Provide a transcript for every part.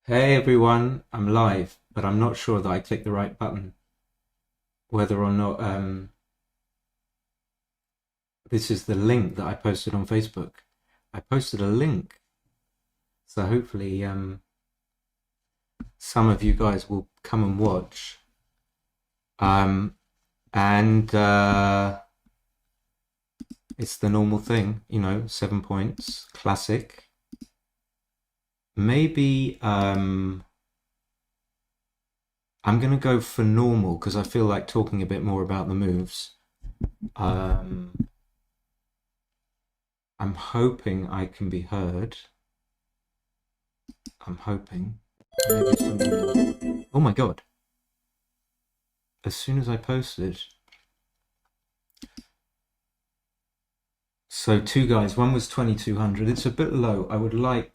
Hey everyone, I'm live, but I'm not sure that I clicked the right button. Whether or not this is the link that I posted on Facebook. I posted a link, so hopefully some of you guys will come and watch. Um, and it's the normal thing, 7 points, classic. Maybe I'm gonna go for normal because I feel like talking a bit more about the moves. Um, I'm hoping I can be heard. I'm hoping. Maybe some... Oh my god. As soon as I posted. So two guys, one was 2200. It's a bit low. I would like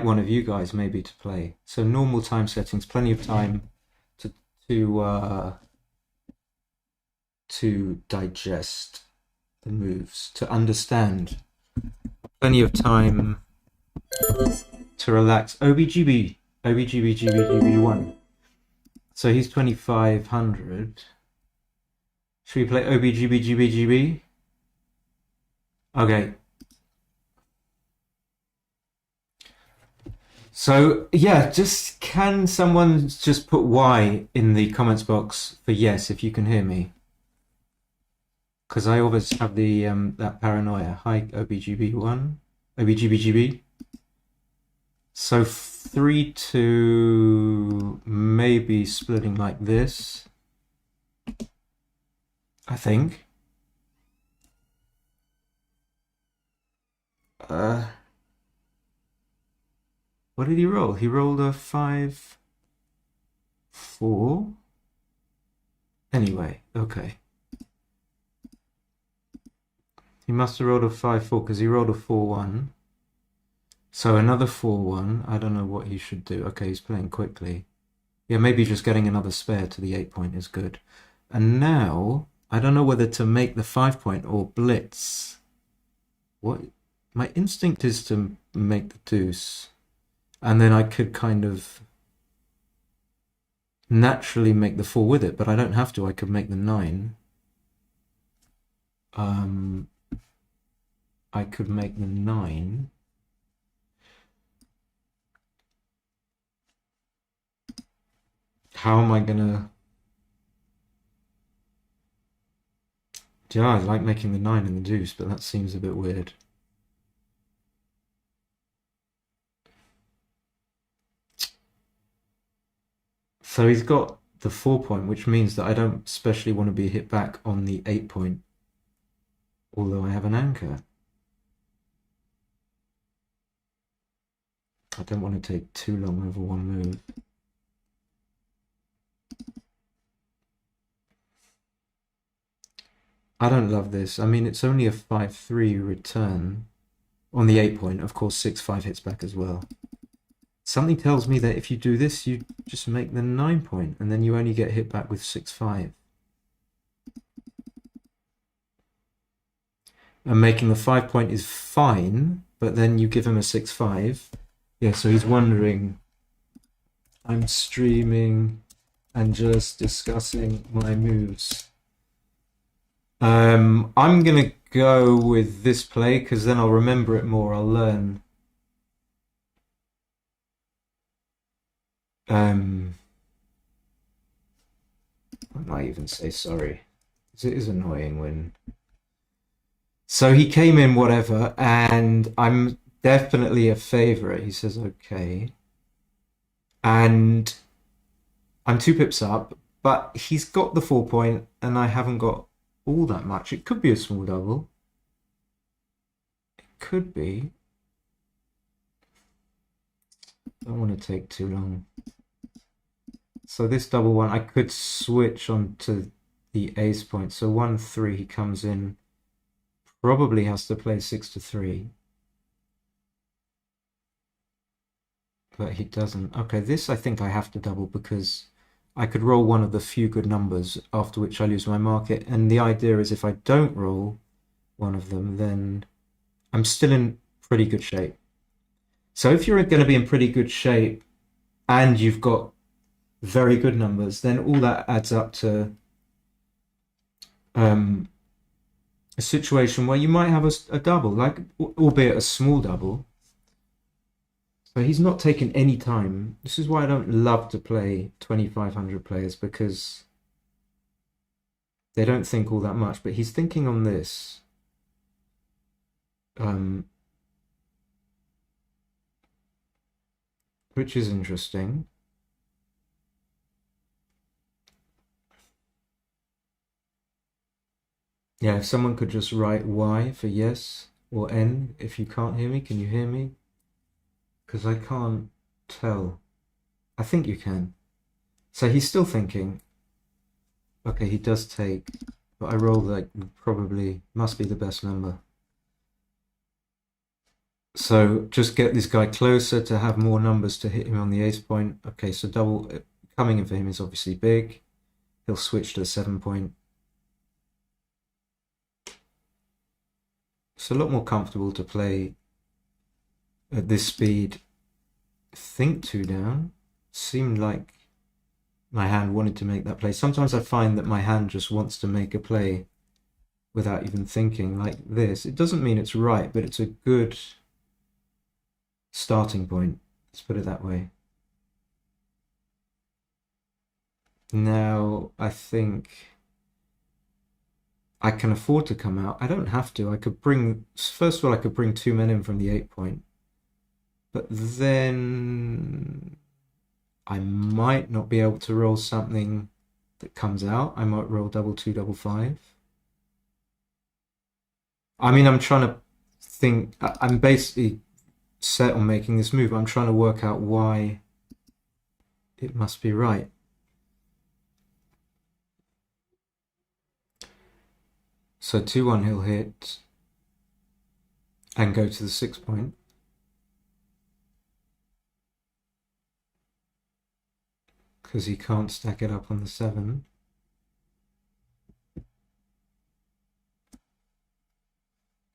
one of you guys maybe to play. So normal time settings, plenty of time to to uh to digest the moves, to understand. Plenty of time to relax. OBGB, OBGB1. So he's 2500. Should we play OBGB? Okay. So yeah, just can someone just put Y in the comments box for yes if you can hear me? Because I always have the that paranoia. Hi OBGB1, OBGBGB. So 3-2, maybe splitting like this. I think. What did he roll? He rolled a 5-4. Anyway, okay. He must have rolled a 5-4 because he rolled a 4-1. So another 4-1. I don't know what he should do. Okay, he's playing quickly. Yeah, maybe just getting another spare to the 8-point is good. And now, I don't know whether to make the 5-point or blitz. What? My instinct is to make the deuce. And then I could kind of naturally make the 4 with it, but I don't have to. I could make the 9. I could make the 9. How am I gonna... Yeah, I like making the 9 and the deuce, but that seems a bit weird. So he's got the 4-point, which means that I don't especially want to be hit back on the 8-point, although I have an anchor. I don't want to take too long over one move. I don't love this. I mean, it's only a 5-3 return on the 8-point. Of course, 6-5 hits back as well. Something tells me that if you do this, you just make the 9-point, and then you only get hit back with 6-5. And making the 5-point is fine, but then you give him a 6-5. Yeah, so he's wondering, I'm streaming and just discussing my moves. I'm gonna go with this play because then I'll remember it more. I'll learn. I might even say sorry. It is annoying when. So he came in whatever, and I'm definitely a favorite. He says okay, and I'm 2 pips up, but he's got the 4-point, and I haven't got all that much. It could be a small double. It could be. Don't want to take too long. So this double one, I could switch onto the ace point. So 1-3, he comes in. Probably has to play 6-3. But he doesn't. Okay, this I think I have to double because I could roll one of the few good numbers, after which I lose my market. And the idea is if I don't roll one of them, then I'm still in pretty good shape. So if you're going to be in pretty good shape and you've got very good numbers, then all that adds up to um, a situation where you might have a double, like albeit a small double. So he's not taken any time. This is why I don't love to play 2500 players, because they don't think all that much. But he's thinking on this. Which is interesting. Yeah, if someone could just write Y for yes or N if you can't hear me. Can you hear me? Because I can't tell. I think you can. So he's still thinking. Okay, he does take, but I roll like probably must be the best number. So just get this guy closer to have more numbers to hit him on the ace point. Okay, so double coming in for him is obviously big. He'll switch to the 7 point. It's a lot more comfortable to play at this speed. Think 2 down. Seemed like my hand wanted to make that play. Sometimes I find that my hand just wants to make a play without even thinking, like this. It doesn't mean it's right, but it's a good starting point. Let's put it that way. Now, I think I can afford to come out. I don't have to. I could bring, first of all, I could bring 2 men in from the 8 point. But then I might not be able to roll something that comes out. I might roll double 2, double 5. I mean, I'm trying to think. I'm basically set on making this move. I'm trying to work out why it must be right. So 2-1 he'll hit and go to the 6 point. Because he can't stack it up on the 7.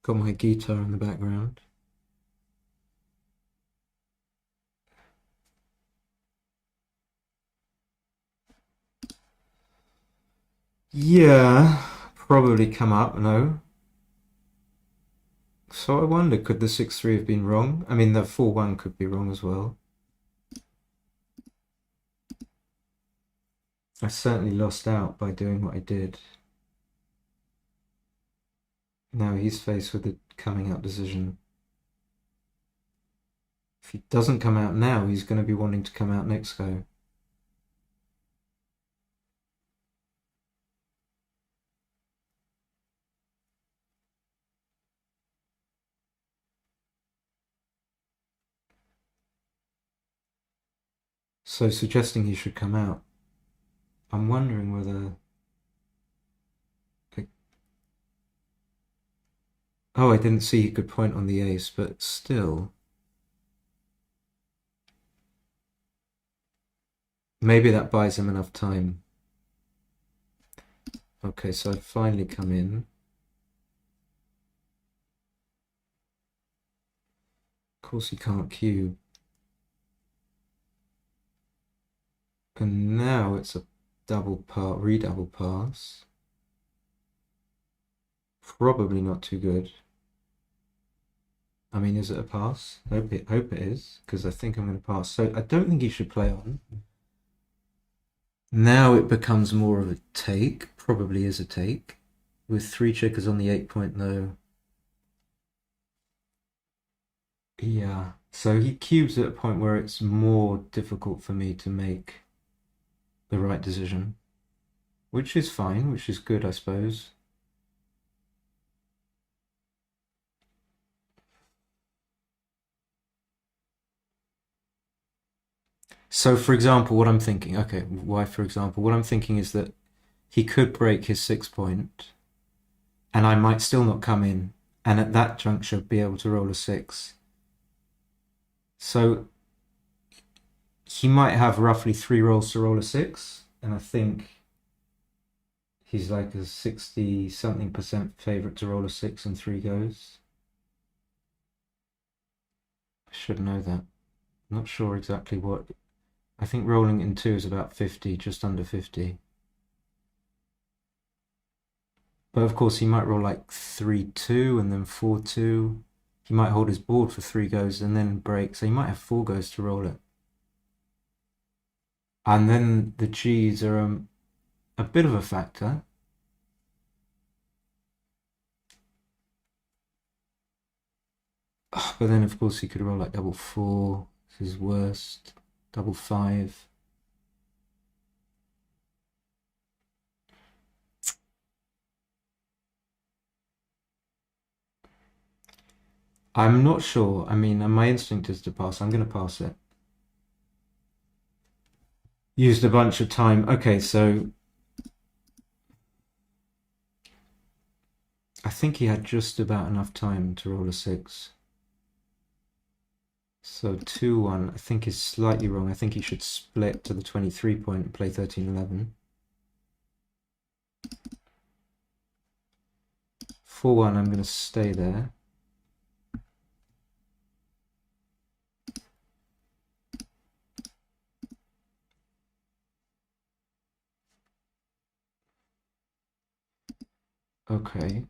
Got my guitar in the background. Yeah, probably come up, no. So I wonder, could the 6-3 have been wrong? I mean, the 4-1 could be wrong as well. I certainly lost out by doing what I did. Now he's faced with a coming out decision. If he doesn't come out now, he's going to be wanting to come out next go. So suggesting he should come out. I'm wondering whether... Oh, I didn't see he could point on the ace, but still... Maybe that buys him enough time. Okay, so I finally come in. Of course he can't cube. And now it's a redouble pass. Probably not too good. I mean, is it a pass? Hope it is, because I think I'm going to pass. So I don't think he should play on. Now it becomes more of a take. Probably is a take. With 3 checkers on the 8 point though. Yeah. So he cubes at a point where it's more difficult for me to make the right decision. Which is fine, which is good, I suppose. So, for example, what I'm thinking, okay, why, for example, what I'm thinking is that he could break his 6 point, and I might still not come in, and at that juncture be able to roll a 6. So, he might have roughly 3 rolls to roll a 6, and I think he's like a 60-something% favorite to roll a 6 and 3 goes. I should know that. Not sure exactly what. I think rolling in 2 is about 50, just under 50. But of course, he might roll like 3-2 and then 4-2. He might hold his board for 3 goes and then break. So he might have 4 goes to roll it. And then the G's are a bit of a factor. But then, of course, he could roll like double 4. This is worst. Double 5. I'm not sure. I mean, my instinct is to pass. I'm going to pass it. Used a bunch of time. Okay, so I think he had just about enough time to roll a 6. So 2-1, I think is slightly wrong. I think he should split to the 23 point and play 13-11. 4-1, I'm going to stay there. Okay.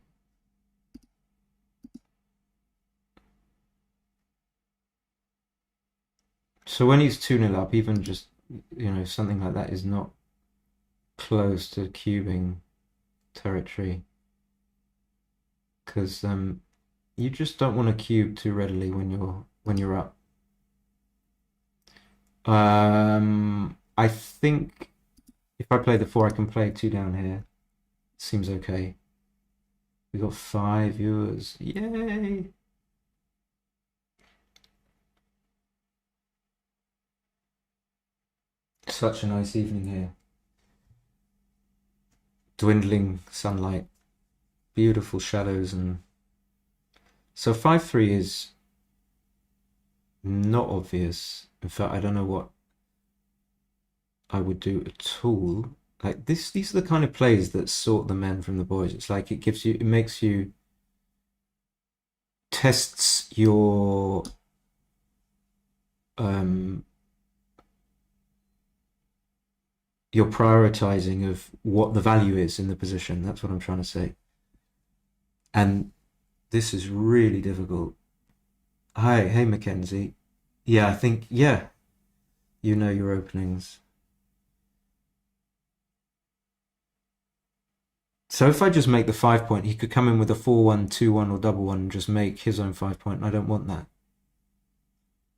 So when he's 2-0 up, even just, something like that is not close to cubing territory. Because you just don't want to cube too readily when you're up. I think if I play the 4, I can play 2 down here. Seems okay. We got 5 viewers. Yay! Such a nice evening here. Dwindling sunlight, beautiful shadows, and so 5-3 is not obvious. In fact, I don't know what I would do at all. Like this, these are the kind of plays that sort the men from the boys. It's like it makes you tests your prioritizing of what the value is in the position. That's what I'm trying to say. And this is really difficult. Hi, hey Mackenzie. Yeah, I think you know your openings. So if I just make the 5 point, he could come in with a 4-1, 2-1, or double 1 and just make his own 5 point, and I don't want that.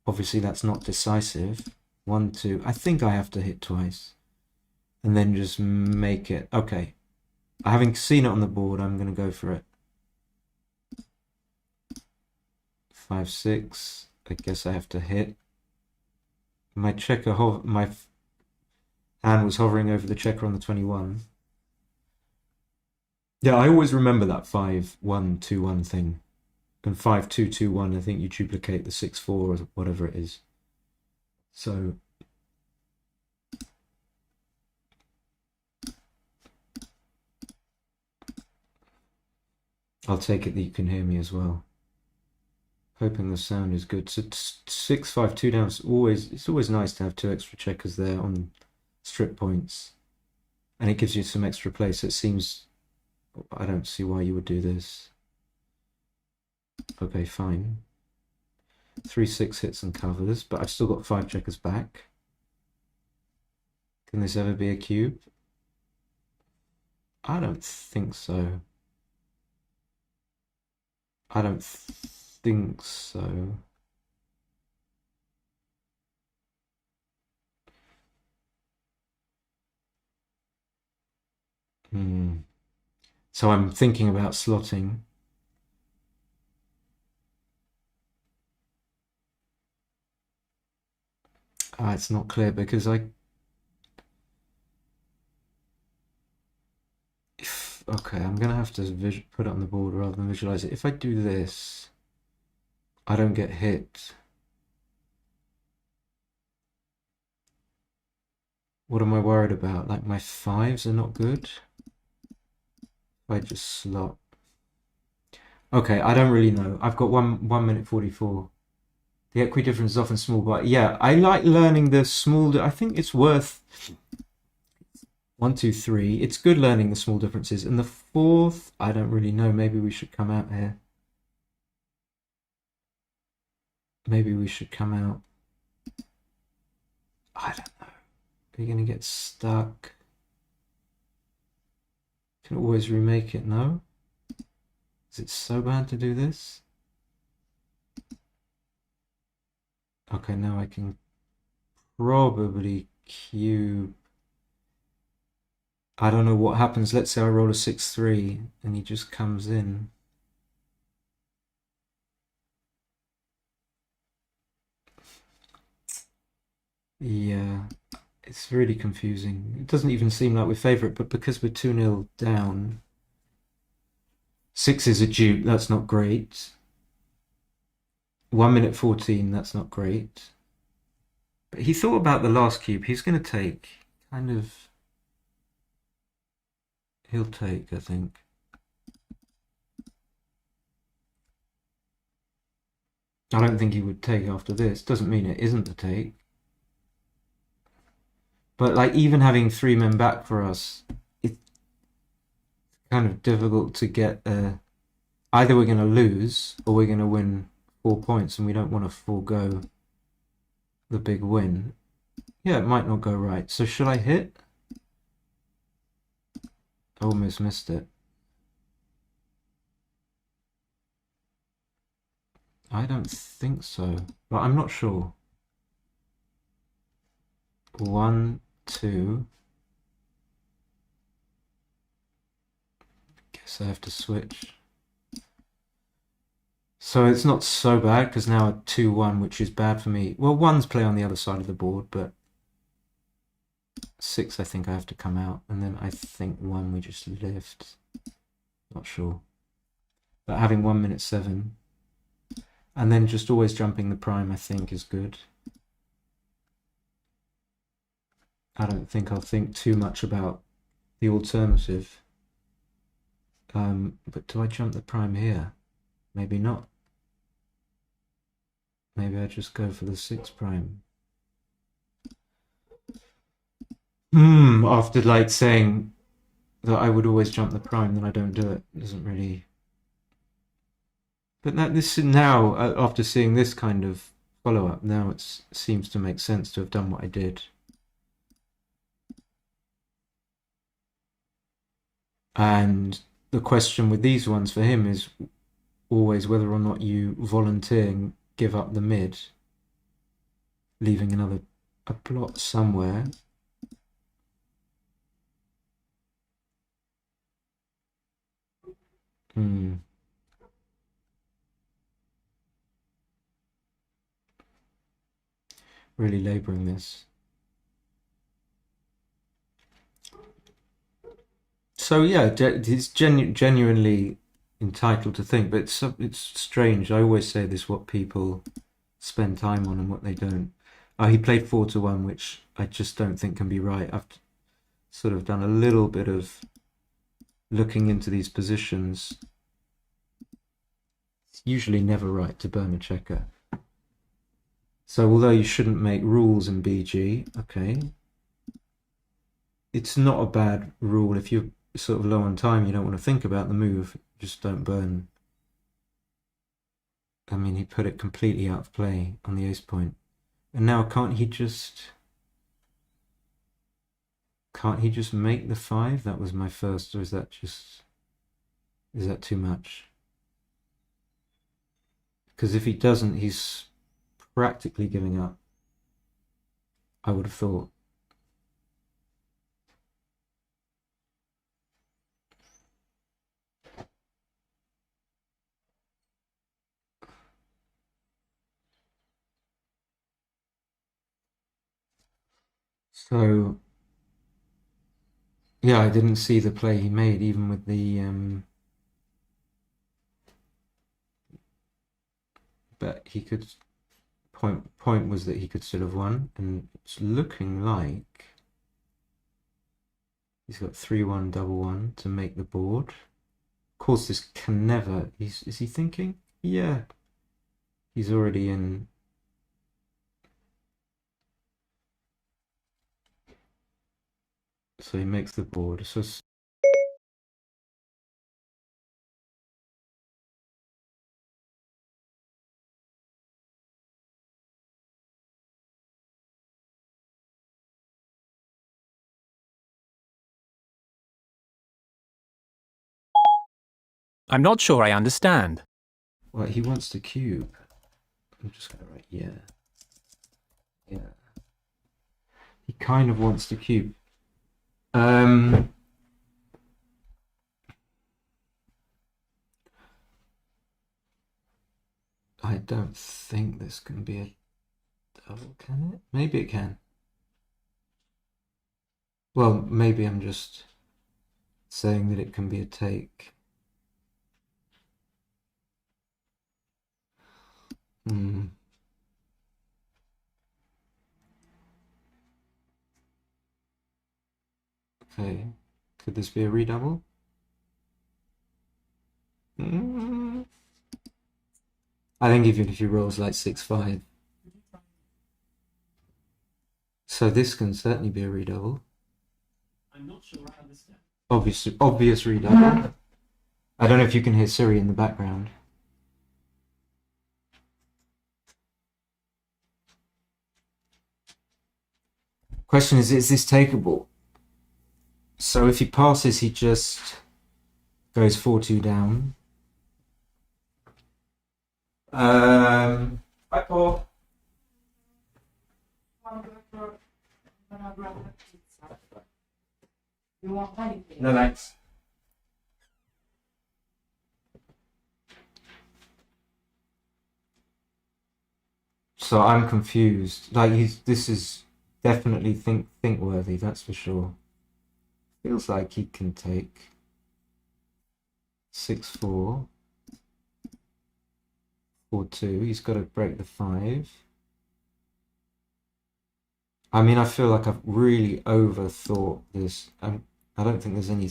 Obviously, that's not decisive. 1, 2. I think I have to hit twice. And then just make it. Okay. Having seen it on the board, I'm going to go for it. 5, 6. I guess I have to hit. My hand was hovering over the checker on the 21. Yeah, I always remember that 5-1-2-1 thing. And 5-2-2-1, I think you duplicate the 6-4 or whatever it is. So I'll take it that you can hear me as well. Hoping the sound is good. So 6-5-2 down. It's always nice to have 2 extra checkers there on strip points, and it gives you some extra play. So it seems I don't see why you would do this. Okay, fine. 3-6 hits and covers, but I've still got 5 checkers back. Can this ever be a cube? I don't think so. I don't think so. So I'm thinking about slotting. It's not clear because okay, I'm gonna have to put it on the board rather than visualize it. If I do this, I don't get hit. What am I worried about? Like my 5s are not good. If I just slot. Okay, I don't really know. I've got 1 minute 44. The equity difference is often small, but yeah, I like learning the small. I think it's worth 1, 2, 3. It's good learning the small differences. And the fourth, I don't really know. Maybe we should come out here. Maybe we should come out. I don't know. Are you going to get stuck? Can always remake it, no? Is it so bad to do this? Okay, now I can probably cube. I don't know what happens. Let's say I roll a 6-3 and he just comes in. Yeah, it's really confusing. It doesn't even seem like we're favourite, but because we're 2-0 down, 6 is a dupe. That's not great. 1 minute 14. That's not great. But he thought about the last cube. He's going to take kind of. He'll take, I think. I don't think he would take after this. Doesn't mean it isn't a take. But like even having 3 men back for us, it's kind of difficult to get. Either we're going to lose or we're going to win 4 points, and we don't want to forego the big win. Yeah, it might not go right. So should I hit? Almost missed it. I don't think so, but I'm not sure. 1, 2. Guess I have to switch. So it's not so bad because now a 2-1, which is bad for me. Well, 1's play on the other side of the board, but 6 I think I have to come out, and then I think 1 we just lift. Not sure. But having 1 minute 7, and then just always jumping the prime I think is good. I don't think I'll think too much about the alternative. But do I jump the prime here? Maybe not. Maybe I just go for the 6 prime. After like saying that I would always jump the prime, then I don't do it. It doesn't really. But this now, after seeing this kind of follow-up, now it seems to make sense to have done what I did. And the question with these ones for him is always whether or not you volunteer and give up the mid, leaving a plot somewhere. Really labouring this. So yeah, he's genuinely entitled to think, but it's strange. I always say this: what people spend time on and what they don't. He played 4-1, which I just don't think can be right. I've sort of done a little bit of looking into these positions. It's usually never right to burn a checker. So although you shouldn't make rules in BG, okay, it's not a bad rule if you're sort of low on time, you don't want to think about the move, just don't burn. I mean, he put it completely out of play on the ace point. And now can't he just make the 5? That was my first, or is that too much? Because if he doesn't, he's practically giving up, I would have thought. So yeah, I didn't see the play he made, even with the but he could point was that he could still have won, and it's looking like he's got 3-1 double 1 to make the board. Of course, this can never. Is he thinking? Yeah, he's already in So he makes the board. So I'm not sure I understand. well, he wants the cube. I'm just gonna write yeah. Yeah. He kind of wants the cube. I don't think this can be a double, can it? Maybe it can. Well, maybe I'm just saying that it can be a take. Hmm. Okay. Could this be a redouble? Mm. I think even if he rolls like 6-5. So this can certainly be a redouble. I'm not sure I understand. Obvious redouble. I don't know if you can hear Siri in the background. Question is this takeable? So if he passes, he just goes 4-2 down. Hi, Paul. No, thanks. So I'm confused. Like this is definitely think worthy. That's for sure. Feels like he can take 6-4, 4-2. He's got to break the 5. I mean, I feel like I've really overthought this. I don't think there's any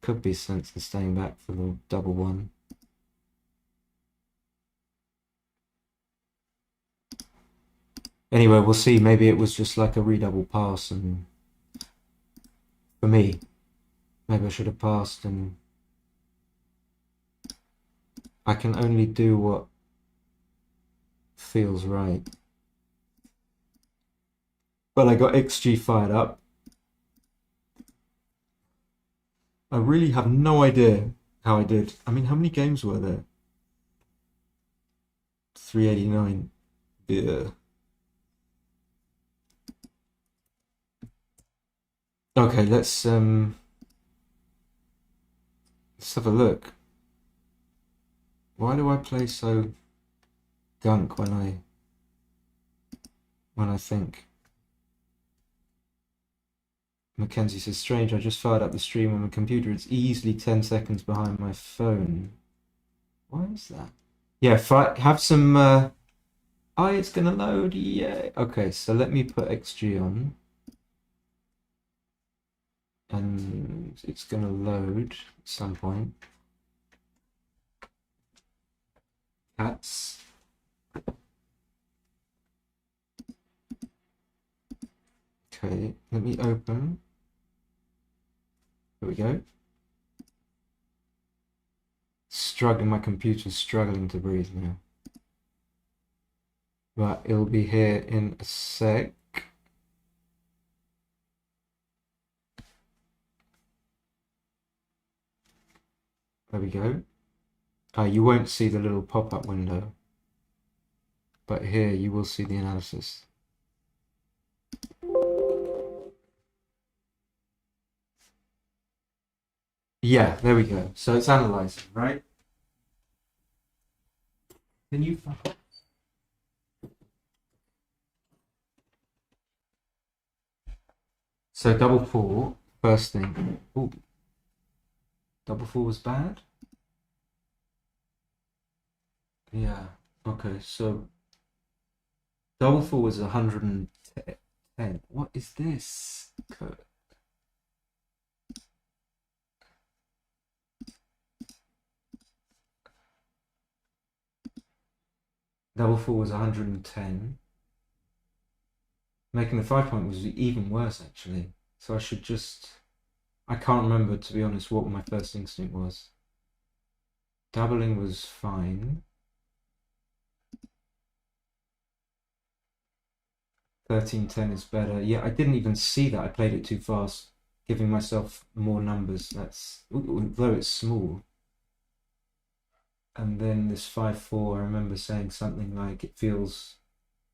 could be sense in staying back for the double one. Anyway, we'll see. Maybe it was just like a redouble pass, and for me, maybe I should have passed, and I can only do what feels right. But I got XG fired up. I really have no idea how I did. I mean, how many games were there? 389. Yeah. Okay, let's have a look. Why do I play so gunk when I think? Mackenzie says, strange, I just fired up the stream on my computer. It's easily 10 seconds behind my phone. Why is that? Yeah, have some... oh, it's gonna load, yeah. Okay, so let me put XG on. And it's gonna load at some point. Cats. Okay, let me open. Here we go. Struggling, my computer's struggling to breathe now. But it'll be here in a sec. There we go. You won't see the little pop-up window, but here you will see the analysis. Yeah, there we go. So it's analyzing, right? Can you... So double 4, first thing. Ooh. Double 4 was bad? Yeah. Okay, so double 4 was 110. What is this? Double 4 was 110. Making the 5 point was even worse, actually. So I should just... I can't remember, to be honest, what my first instinct was. Dabbling was fine. 13-10 is better. Yeah, I didn't even see that. I played it too fast, giving myself more numbers. That's... Although it's small. And then this 5-4, I remember saying something like, it feels...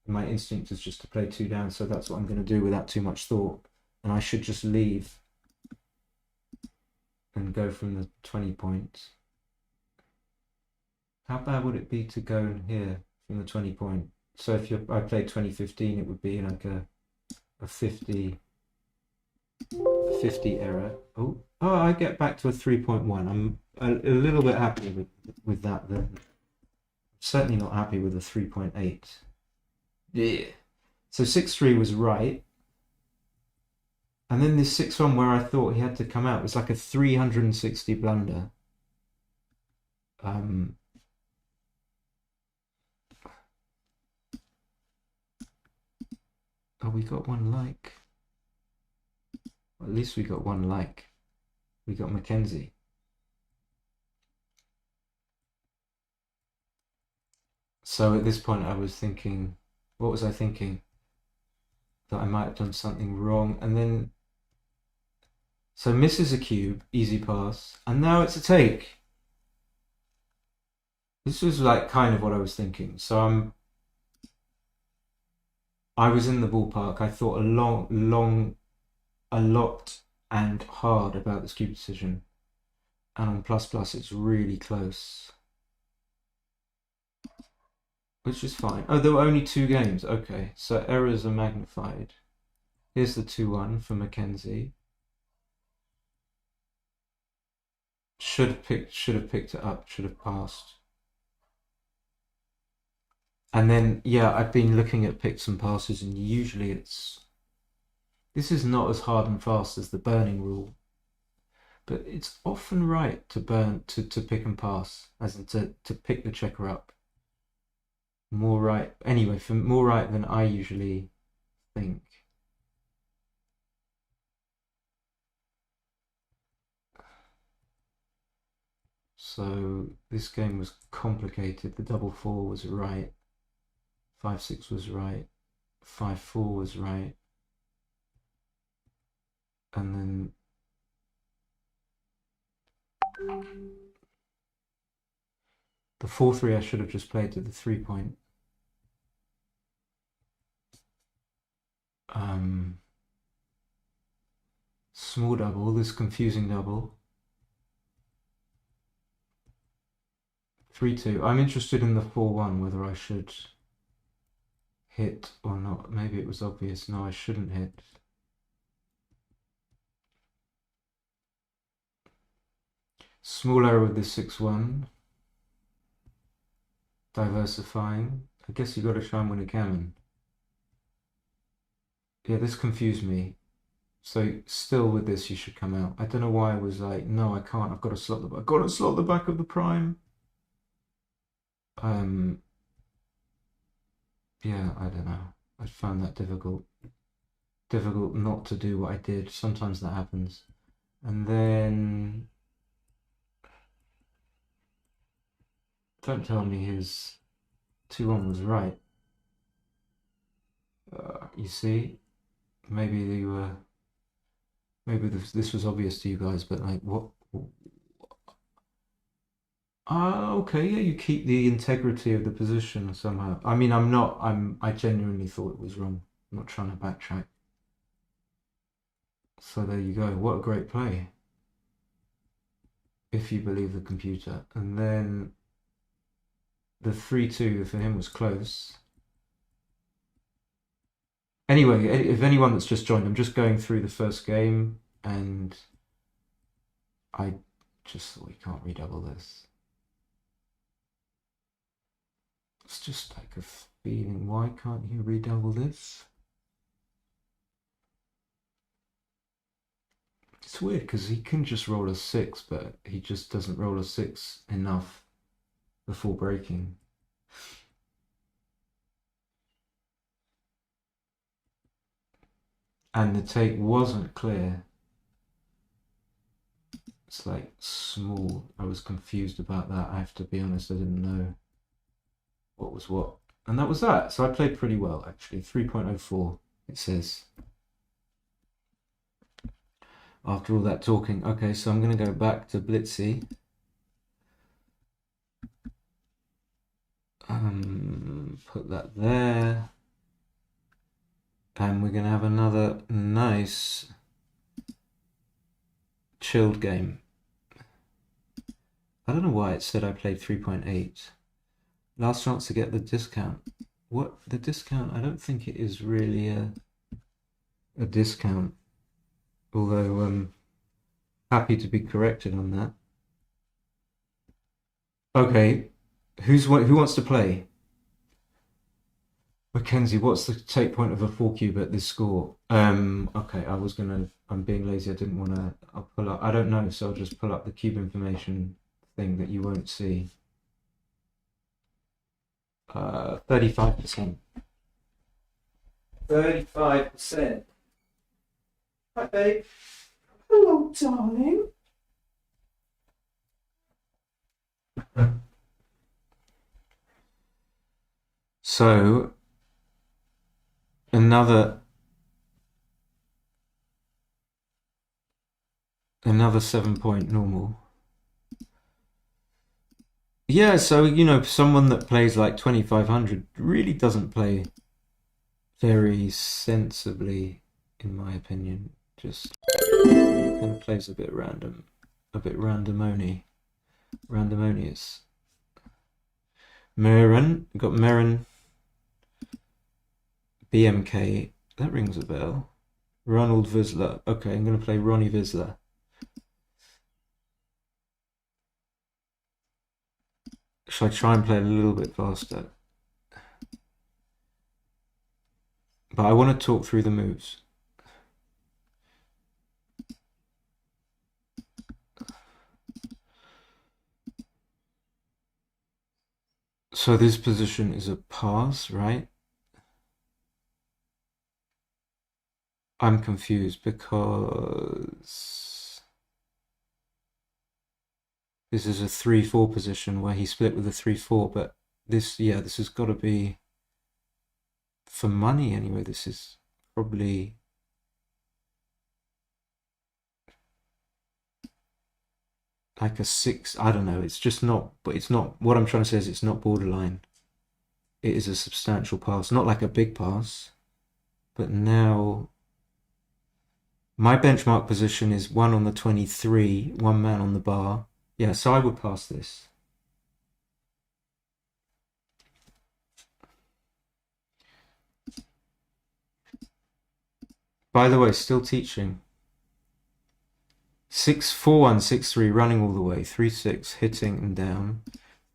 My instinct is just to play 2 down, so that's what I'm going to do without too much thought. And I should just leave and go from the 20 points. How bad would it be to go in here from the 20 point? So if I played 20-15, it would be like a 50 error. Oh, I get back to a 3.1. I'm a little bit happy with that then. Certainly not happy with a 3.8. Yeah. So 6-3 was right. And then this 6-1 where I thought he had to come out was like a 360 blunder. Oh, we got 1 like. Well, at least we got 1 like. We got Mackenzie. So at this point I was thinking, what was I thinking? That I might have done something wrong. And then, so misses a cube, easy pass. And now it's a take. This was like kind of what I was thinking. So I was in the ballpark. I thought a lot and hard about this cube decision. And on plus it's really close. Which is fine. Oh, there were only 2 games. Okay, so errors are magnified. Here's the 2-1 for Mackenzie. Should have picked it up. Should have passed. And then, yeah, I've been looking at picks and passes, and usually this is not as hard and fast as the burning rule, but it's often right to pick and pass, as in to pick the checker up. More right, anyway, more right than I usually think. So this game was complicated. The double 4 was right. 5-6 was right. 5-4 was right. And then the 4-3 I should have just played to the 3 point. Small double, this confusing double. 3-2. I'm interested in the 4-1, whether I should hit or not. Maybe it was obvious. No, I shouldn't hit. Small error with the 6-1. Diversifying. I guess you got to shine when you can. Yeah, this confused me. So still with this, you should come out. I don't know why I was like, no, I can't. I've got to slot the back of the prime. Yeah, I don't know. I found that difficult. Difficult not to do what I did. Sometimes that happens. And then don't tell me his 2-1 was right. You see, maybe maybe this was obvious to you guys, but like what? Okay, yeah, you keep the integrity of the position somehow. I mean, I genuinely thought it was wrong. I'm not trying to backtrack. So there you go. What a great play. If you believe the computer. And then the 3-2 for him was close. Anyway, if anyone that's just joined, I'm just going through the first game, and I just thought we can't redouble this. It's just like a feeling, why can't you redouble this? It's weird because he can just roll a 6, but he just doesn't roll a 6 enough before breaking. and the take wasn't clear. It's like small. I was confused about that. I have to be honest, I didn't know what was what. And that was that. So I played pretty well, actually. 3.04, it says. After all that talking. Okay, so I'm going to go back to Blitzy. Put that there. And we're going to have another nice chilled game. I don't know why it said I played 3.8. Last chance to get the discount. What? The discount? I don't think it is really a discount. Although I'm happy to be corrected on that. Okay, who wants to play? Mackenzie, what's the take point of a 4-cube at this score? Okay, I'm being lazy, I didn't want to, I'll pull up, I don't know, so I'll just pull up the cube information thing that you won't see. 35%. 35%. Hi, babe. Hello, darling. So, another 7-point normal. Yeah, so, you know, someone that plays like 2500 really doesn't play very sensibly, in my opinion. Just kind of plays a bit random, a bit randomonious. Mirren, got Mirren, BMK, that rings a bell. Ronald Vizsla. Okay, I'm going to play Ronnie Vizsla. Should I try and play a little bit faster? But I want to talk through the moves. So this position is a pass, right? I'm confused because this is a 3-4 position where he split with a 3-4, but this has got to be for money anyway. This is probably like a 6. I don't know. It's just not, but it's not, what I'm trying to say is it's not borderline. It is a substantial pass, not like a big pass, but now my benchmark position is 1 on the 23, 1 man on the bar. Yeah, so I would pass this. By the way, still teaching. 6-4-1, 6-3, running all the way. 3-6, hitting and down.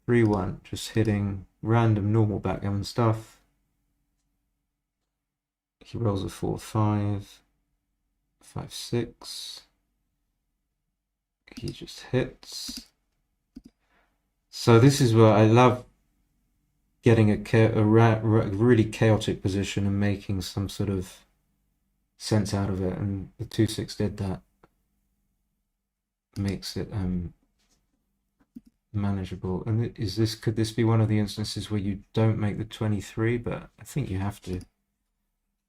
3-1, just hitting random normal backgammon stuff. He rolls a 4-5. 5-6. He just hits. So this is where I love getting a really chaotic position and making some sort of sense out of it, and the 2-6 did that. Makes it manageable. And could this be one of the instances where you don't make the 23? But I think you have to,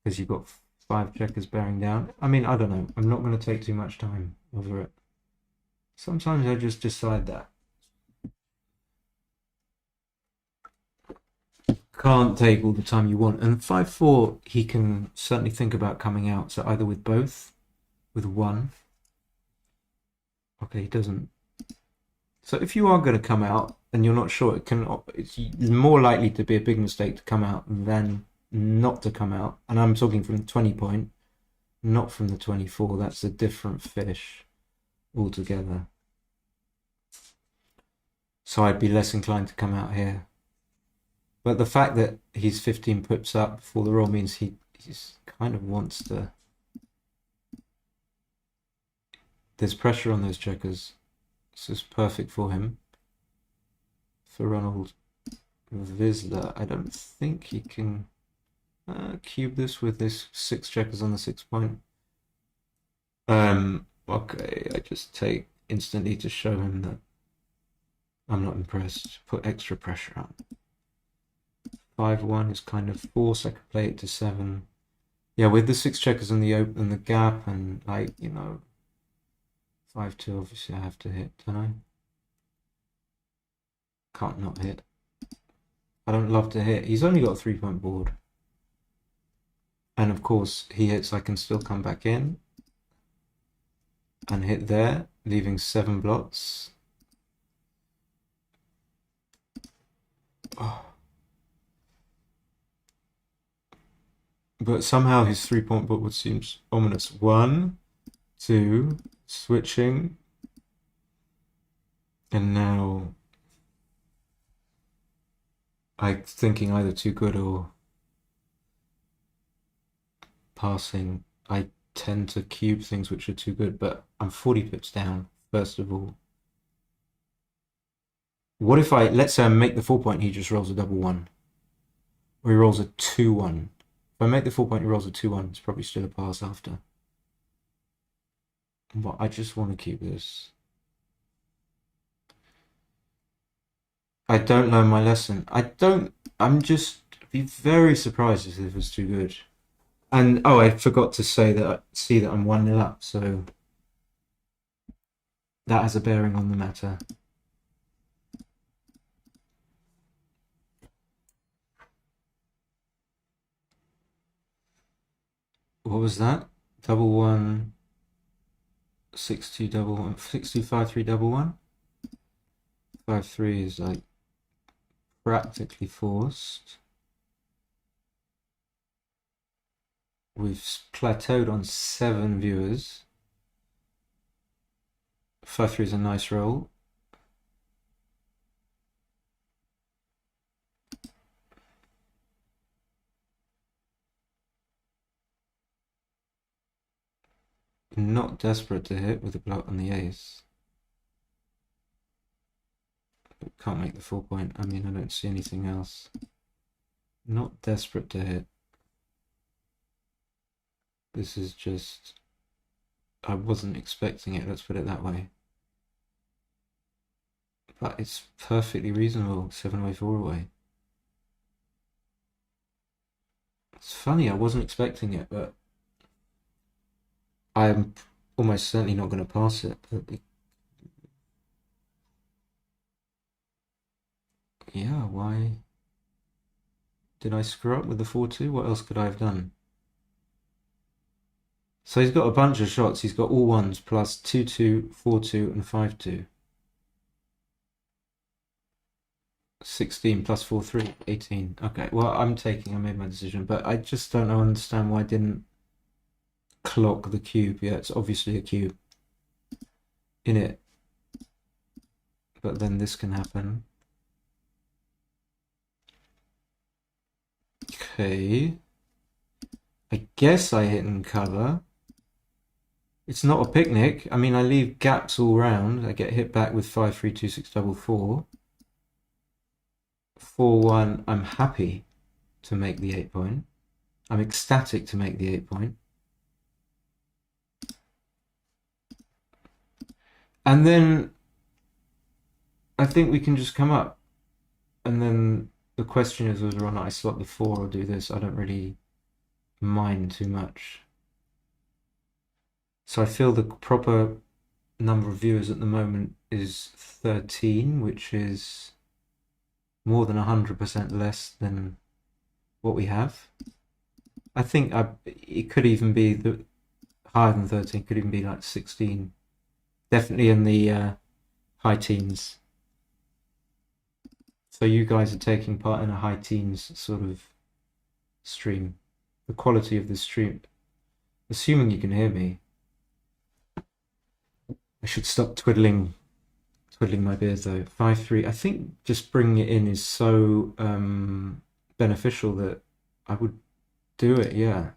because you've got 5 checkers bearing down. I mean, I don't know. I'm not going to take too much time over it. Sometimes I just decide that. Can't take all the time you want. And 5-4, he can certainly think about coming out. So either with both, with 1. Okay, he doesn't. So if you are going to come out and you're not sure, it's more likely to be a big mistake to come out than not to come out. And I'm talking from the 20 point, not from the 24. That's a different fish altogether. So I'd be less inclined to come out here. But the fact that he's 15 pips up before the roll means he kind of wants to. There's pressure on those checkers. This is perfect for him. For Ronald Vizsla, I don't think he can Cube this with this 6 checkers on the 6 point. Okay, I just take instantly to show him that I'm not impressed. Put extra pressure on. 5-1 is kind of forced. I could play it to 7. Yeah, with the 6 checkers in the open, the gap, and like, you know, 5-2, obviously I have to hit, don't I? Can't not hit. I don't love to hit. He's only got a 3-point board. And of course, he hits, I can still come back in and hit there, leaving 7 blots. Oh. But somehow his 3-point board seems ominous. 1, 2, switching. And now I'm thinking either too good or passing. I tend to cube things which are too good, but I'm 40 pips down, first of all. What if let's say I make the 4-point, he just rolls a double 1. Or he rolls a 2-1. If I make the 4-point, he rolls a 2-1, it's probably still a pass after. But I just want to keep this. I don't learn my lesson. I'm just be very surprised if it was too good. And oh, I forgot to say that I'm 1-0 up, so that has a bearing on the matter. What was that? Double 1, 6-2 double 1, 6-2 5-3 double 1. 5-3 is like practically forced. We've plateaued on 7 viewers. 5-3 is a nice roll. Not desperate to hit with a block on the ace. But can't make the 4-point. I mean, I don't see anything else. Not desperate to hit. This is just... I wasn't expecting it, let's put it that way. But it's perfectly reasonable, 7-way, 4-way. It's funny, I wasn't expecting it, but I'm almost certainly not going to pass it. But yeah, why did I screw up with the 4-2? What else could I have done? So he's got a bunch of shots. He's got all ones plus 2-2, 4-2, and 5-2. 16 plus 4-3, 18. Okay, well, I made my decision, but I just don't understand why I didn't clock the cube. Yeah, it's obviously a cube in it. But then this can happen. Okay. I guess I hit and cover. It's not a picnic. I mean, I leave gaps all round. I get hit back with 5-3, 2-6, double 4. 4-1, I'm happy to make the 8-point. I'm ecstatic to make the 8-point. And then I think we can just come up. And then the question is whether or not I slot the 4 or do this. I don't really mind too much. So I feel the proper number of viewers at the moment is 13, which is more than 100% less than what we have. I think it could even be higher than 13, it could even be like 16. Definitely in the high teens. So you guys are taking part in a high teens sort of stream. The quality of the stream, assuming you can hear me. I should stop twiddling my beard though. 5-3. I think just bringing it in is so beneficial that I would do it. Yeah.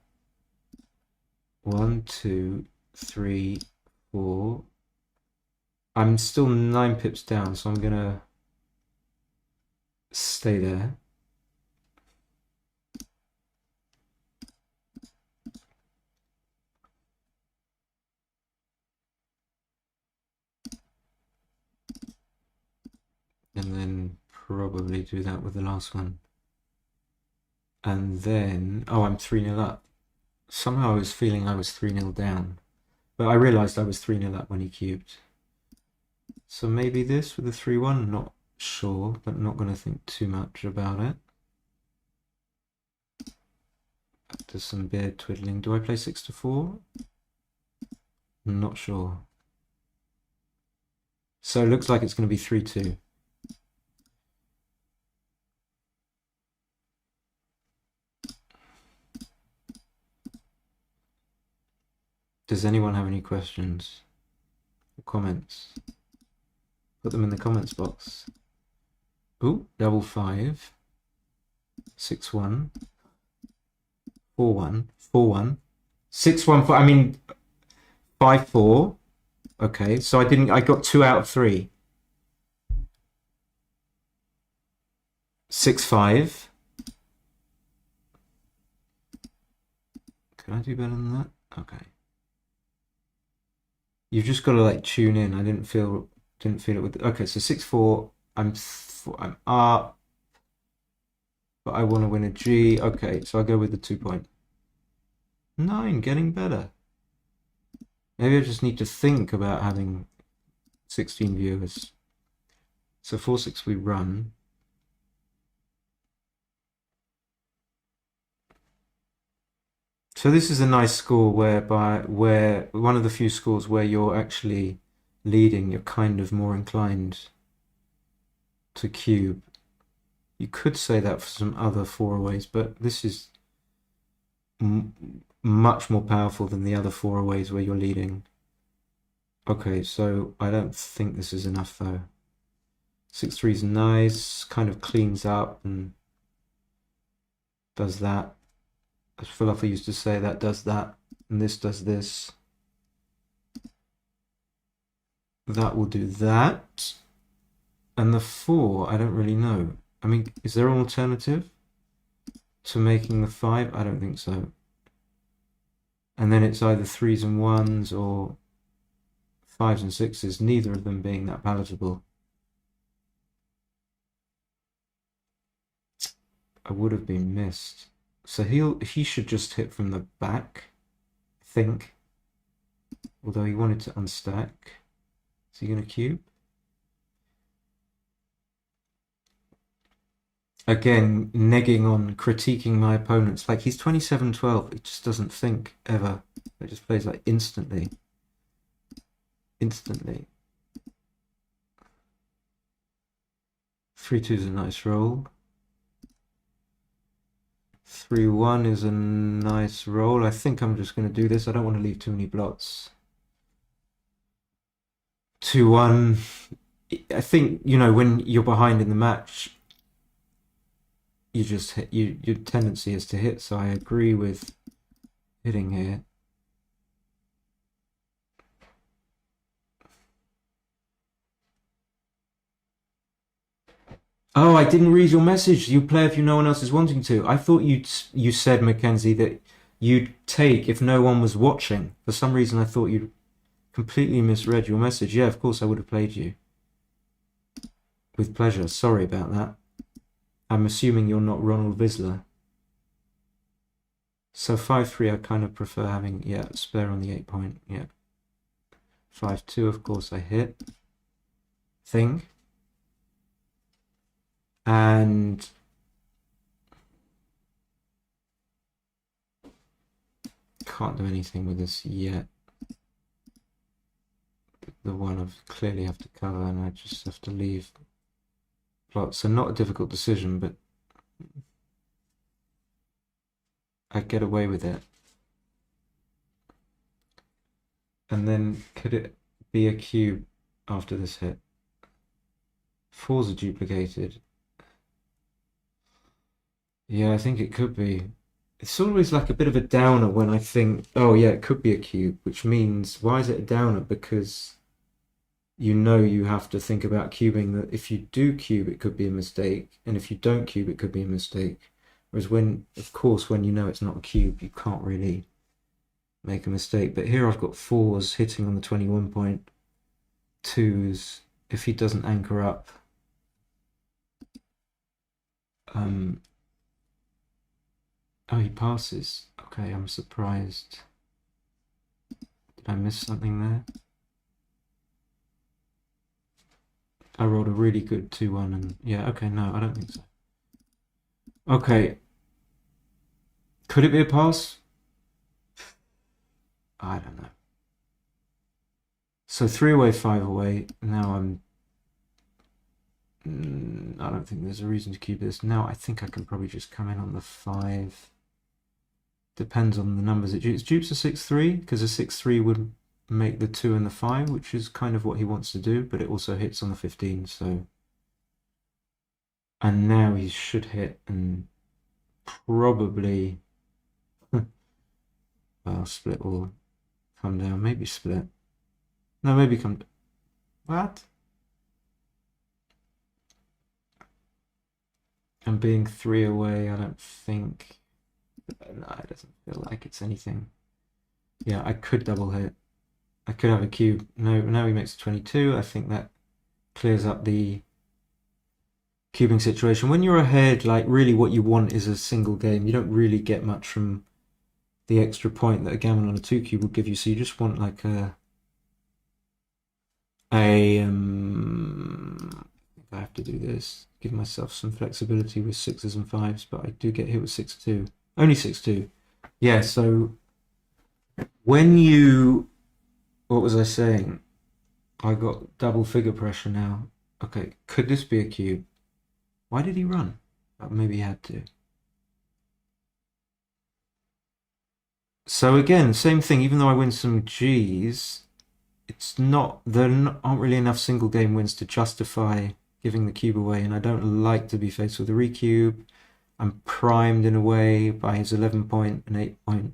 1, 2, 3, 4. I'm still 9 pips down, so I'm gonna stay there. probably do that with the last one. And then, oh, I'm 3-0 up. Somehow I was feeling I was 3-0 down. But I realised I was 3-0 up when he cubed. So maybe this with a 3-1, not sure, but not going to think too much about it. After some beard twiddling. Do I play 6-4? Not sure. So it looks like it's going to be 3-2. Does anyone have any questions or comments? Put them in the comments box. Ooh, double 5. 6-1. 4-1. 4-1. 6-1. I mean, 5-4. Okay, so I got 2 out of 3. 6-5. Can I do better than that? Okay. You've just got to like tune in. I didn't feel it with. Okay, so 6-4. I'm up, but I want to win a G. Okay, so I go with the 2 point. 9, getting better. Maybe I just need to think about having 16 viewers. So 4-6 we run. So this is a nice score where one of the few scores where you're actually leading, you're kind of more inclined to cube. You could say that for some other four-aways, but this is much more powerful than the other four-aways where you're leading. Okay, so I don't think this is enough though. 6-3 is nice, kind of cleans up and does that. As Falafel used to say, that does that, and this does this. That will do that. And the 4, I don't really know. I mean, is there an alternative to making the 5? I don't think so. And then it's either 3s and 1s or 5s and 6s, neither of them being that palatable. I would have been missed. So he should just hit from the back, I think. Although he wanted to unstack. Is he going to cube? Again, negging on, critiquing my opponents. Like, he's 27-12. He just doesn't think, ever. He just plays, like, instantly. Instantly. 3-2 is a nice roll. 3-1 is a nice roll. I think I'm just going to do this. I don't want to leave too many blots. 2-1. I think, you know, when you're behind in the match, you just hit. Your tendency is to hit. So I agree with hitting here. Oh, I didn't read your message. You play if no one else is wanting to. I thought you said, Mackenzie, that you'd take if no one was watching. For some reason, I thought you'd completely misread your message. Yeah, of course, I would have played you. With pleasure. Sorry about that. I'm assuming you're not Ronald Visler. So 5-3, I kind of prefer having, yeah, spare on the 8 point. Yeah. 5-2, of course, I hit. Thing. And can't do anything with this yet. The one I clearly have to cover, and I just have to leave plots. So not a difficult decision, but I get away with it. And then could it be a cube after this hit? 4s are duplicated. Yeah, I think it could be. It's always like a bit of a downer when I think, oh yeah, it could be a cube, which means, why is it a downer? Because you know you have to think about cubing, that if you do cube, it could be a mistake, and if you don't cube, it could be a mistake. Whereas when, of course, when you know it's not a cube, you can't really make a mistake. But here I've got 4s hitting on the 21 point, 2s, if he doesn't anchor up. Um, oh, he passes. Okay, I'm surprised. Did I miss something there? I rolled a really good 2-1 and yeah, okay, no, I don't think so. Okay. Could it be a pass? I don't know. So 3 away, 5 away. Now I don't think there's a reason to keep this. Now I think I can probably just come in on the 5. Depends on the numbers it dupes. Dupes a 6-3 because a 6-3 would make the 2 and the 5, which is kind of what he wants to do, but it also hits on the 15, so. And now he should hit and probably. Well, split will come down. Maybe split. No, maybe come. What? And being 3 away, I don't think. No, it doesn't feel like it's anything. Yeah, I could double hit. I could have a cube. No, now he makes a 22. I think that clears up the cubing situation. When you're ahead, like really what you want is a single game. You don't really get much from the extra point that a gammon on a 2 cube will give you. So you just want like I have to do this. Give myself some flexibility with 6s and 5s, but I do get hit with 6-2. Only 6-2. Yeah, so when you... What was I saying? I got double figure pressure now. Okay, could this be a cube? Why did he run? Maybe he had to. So again, same thing. Even though I win some Gs, it's not... There aren't really enough single game wins to justify giving the cube away, and I don't like to be faced with a recube. I'm primed in a way by his 11 point and 8 point.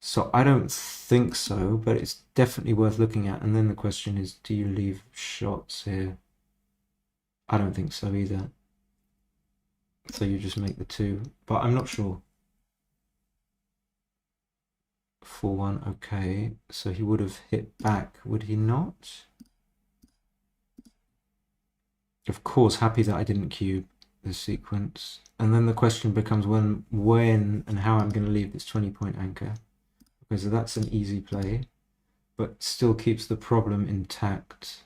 So I don't think so, but it's definitely worth looking at. And then the question is, do you leave shots here? I don't think so either. So you just make the 2, but I'm not sure. 4-1, okay. So he would have hit back, would he not? Of course, happy that I didn't cube this sequence. And then the question becomes when and how I'm going to leave this 20-point anchor. Okay, so that's an easy play, but still keeps the problem intact.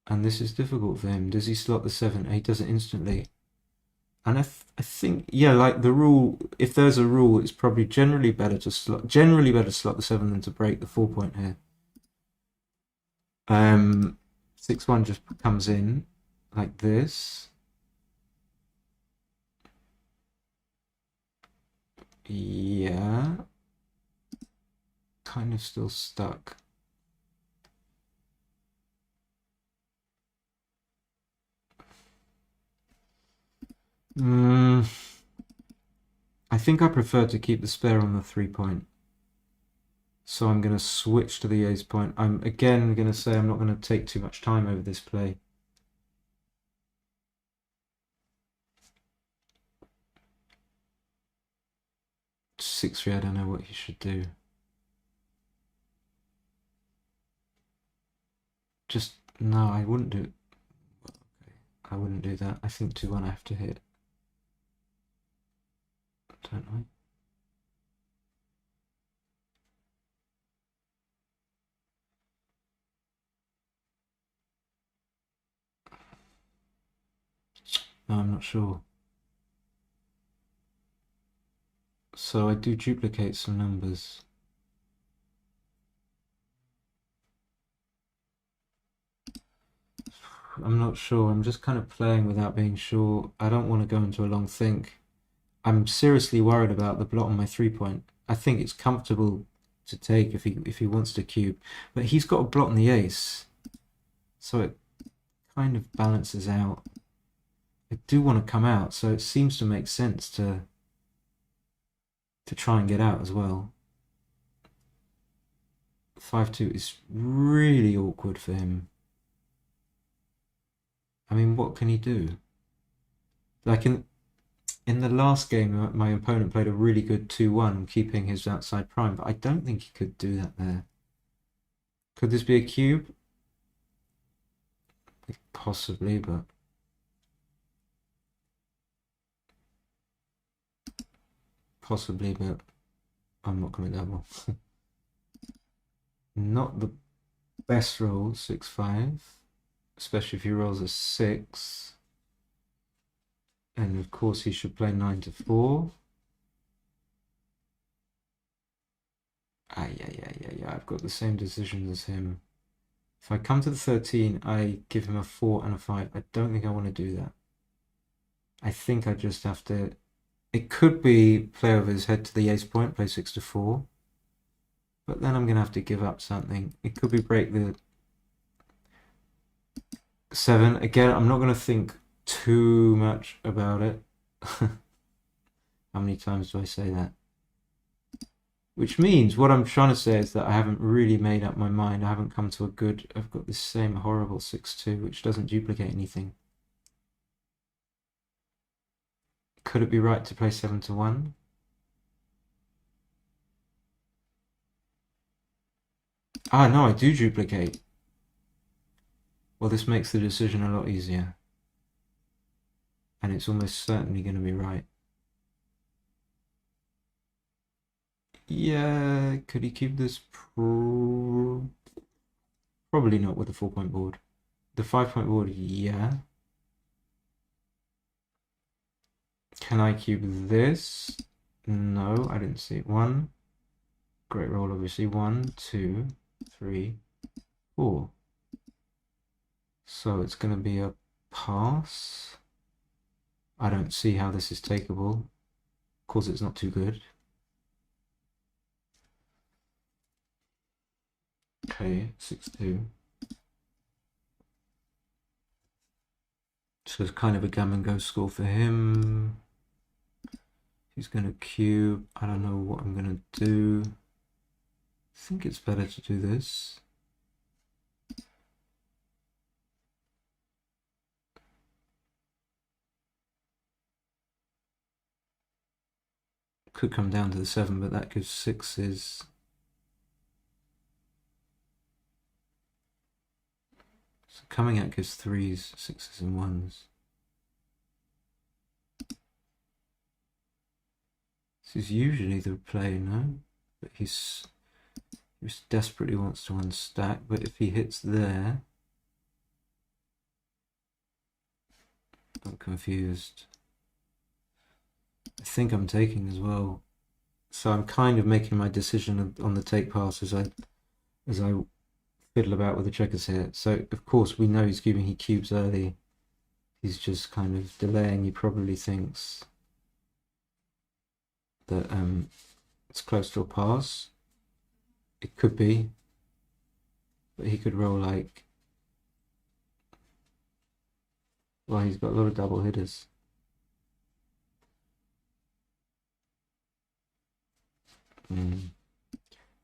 And this is difficult for him. Does he slot the 7? He does it instantly. And I think, yeah, like the rule, if there's a rule, it's probably generally better to slot the 7 than to break the 4 point here. 6-1 just comes in like this. Yeah. Kind of still stuck. I think I prefer to keep the spare on the 3 point. So I'm going to switch to the ace point. I'm again going to say I'm not going to take too much time over this play. Six three, I don't know what he should do. Just, no, I wouldn't do it. Okay, I wouldn't do that. I think 2-1 I have to hit. Don't I? No, I'm not sure. So I do duplicate some numbers. I'm not sure. I'm just kind of playing without being sure. I don't want to go into a long think. I'm seriously worried about the blot on my 3 point. I think it's comfortable to take if he wants to cube, but he's got a blot on the ace, so it kind of balances out. I do want to come out, so it seems to make sense to try and get out as well. 5-2 is really awkward for him. I mean, what can he do? Like in the last game, my opponent played a really good 2-1, keeping his outside prime, but I don't think he could do that there. Could this be a cube? Possibly, but possibly, but I'm not going to double. Not the best roll, 6-5, especially if he rolls a 6. And of course he should play 9-4. Yeah, I've got the same decisions as him. If I come to the 13, I give him a 4 and a 5. I don't think I want to do that. I think I just have to... It could be play over his head to the ace point, play 6-4. But then I'm going to have to give up something. It could be break the 7. Again, I'm not going to think too much about it. How many times do I say that? Which means what I'm trying to say is that I haven't really made up my mind. I haven't come to a good... I've got this same horrible 6-2, which doesn't duplicate anything. Could it be right to play 7-1? Ah, no, I do duplicate. Well, this makes the decision a lot easier. And it's almost certainly going to be right. Yeah, could he keep this? Probably not with the 4-point board. The 5-point board, yeah. Can I cube this? No, I didn't see it. 1. Great roll, obviously. 1, 2, 3, 4. So it's going to be a pass. I don't see how this is takeable. Of course, it's not too good. Okay, 6-2. So it's kind of a gum and go score for him. He's going to cube. I don't know what I'm going to do. I think it's better to do this. Could come down to the 7, but that gives 6s. So coming out gives 3s, 6s and 1s. This is usually the play, no? But he desperately wants to unstack, but if he hits there... I'm confused. I think I'm taking as well. So I'm kind of making my decision on the take pass as I fiddle about with the checkers here. So of course we know he's cubing, he cubes early. He's just kind of delaying. He probably thinks that it's close to a pass. It could be, but he could roll like... Well, he's got a lot of double hitters.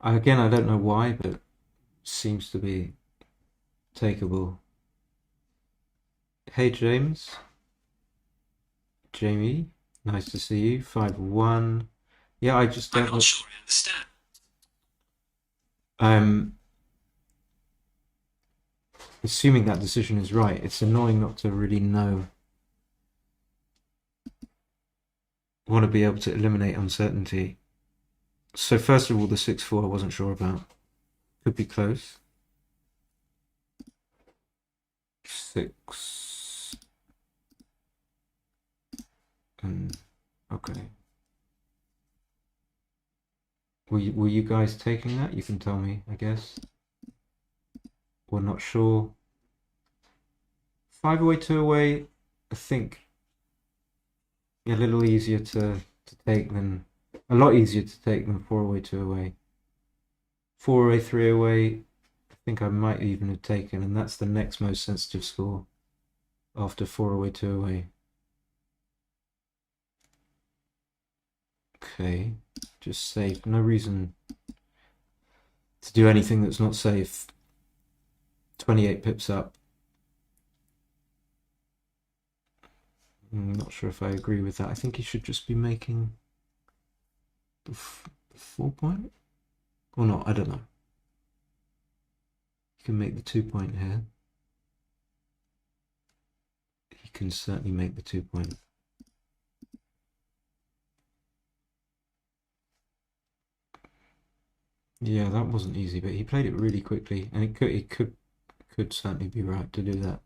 Again, I don't know why, but seems to be takeable. Hey, James. Jamie, nice to see you. 5-1. Yeah, I just don't... I'm not sure I understand. Assuming that decision is right, it's annoying not to really know. I want to be able to eliminate uncertainty. So first of all, the 6-4 I wasn't sure about. Could be close. 6. Okay. Were you guys taking that? You can tell me, I guess. We're not sure. 5 away, 2 away, I think a little easier to take than... A lot easier to take than 4 away, 2 away. 4 away, 3 away, I think I might even have taken, and that's the next most sensitive score after 4 away, 2 away. Okay, just safe. No reason to do anything that's not safe. 28 pips up. I'm not sure if I agree with that. I think he should just be making the 4-point or not. I don't know. He can make the 2-point here. He can certainly make the 2-point. Yeah, that wasn't easy, but he played it really quickly, and it could certainly be right to do that.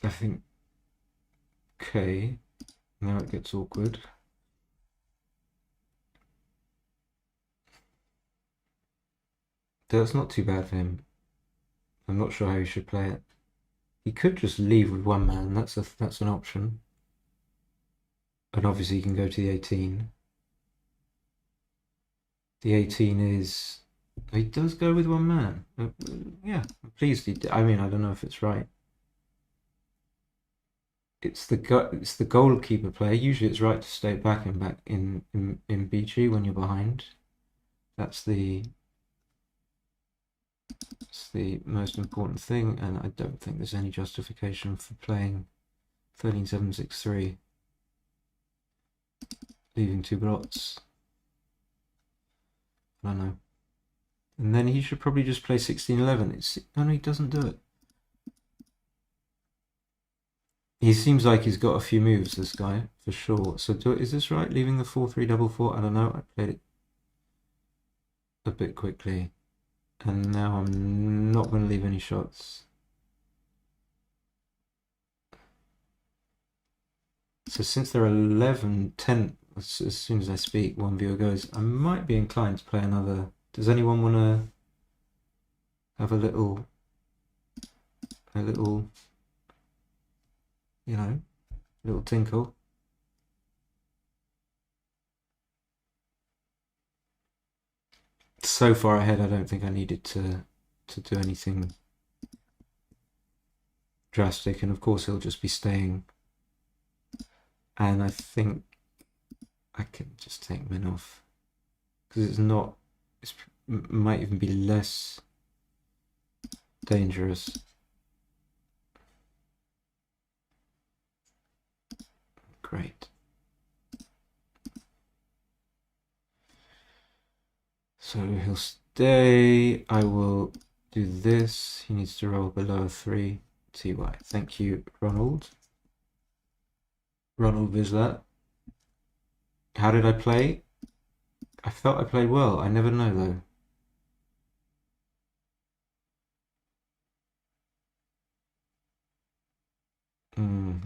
I think. Okay, now it gets awkward. That's not too bad for him. I'm not sure how he should play it. He could just leave with one man. That's an option. And obviously, he can go to the 18. The 18 is. He does go with one man. Yeah, I'm pleased he did. I mean, I don't know if it's right. It's the goalkeeper player. Usually, it's right to stay back in BG when you're behind. That's it's the most important thing, and I don't think there's any justification for playing 13-7-6-3, leaving two blots. I don't know. And then he should probably just play 16-11. No, he doesn't do it. He seems like he's got a few moves, this guy, for sure. So is this right? Leaving the 4-3-4-4? I don't know. I played it a bit quickly. And now I'm not going to leave any shots. So since there are 11, 10, as soon as I speak, one viewer goes, I might be inclined to play another. Does anyone want to have a little, little tinkle? So far ahead, I don't think I needed to do anything drastic, and of course he'll just be staying. And I think I can just take min off because it's not. It might even be less dangerous. Great. So he'll stay. I will do this. He needs to roll below a 3. TY. Thank you, Ronald. Ronald Vislat. How did I play? I felt I played well. I never know though.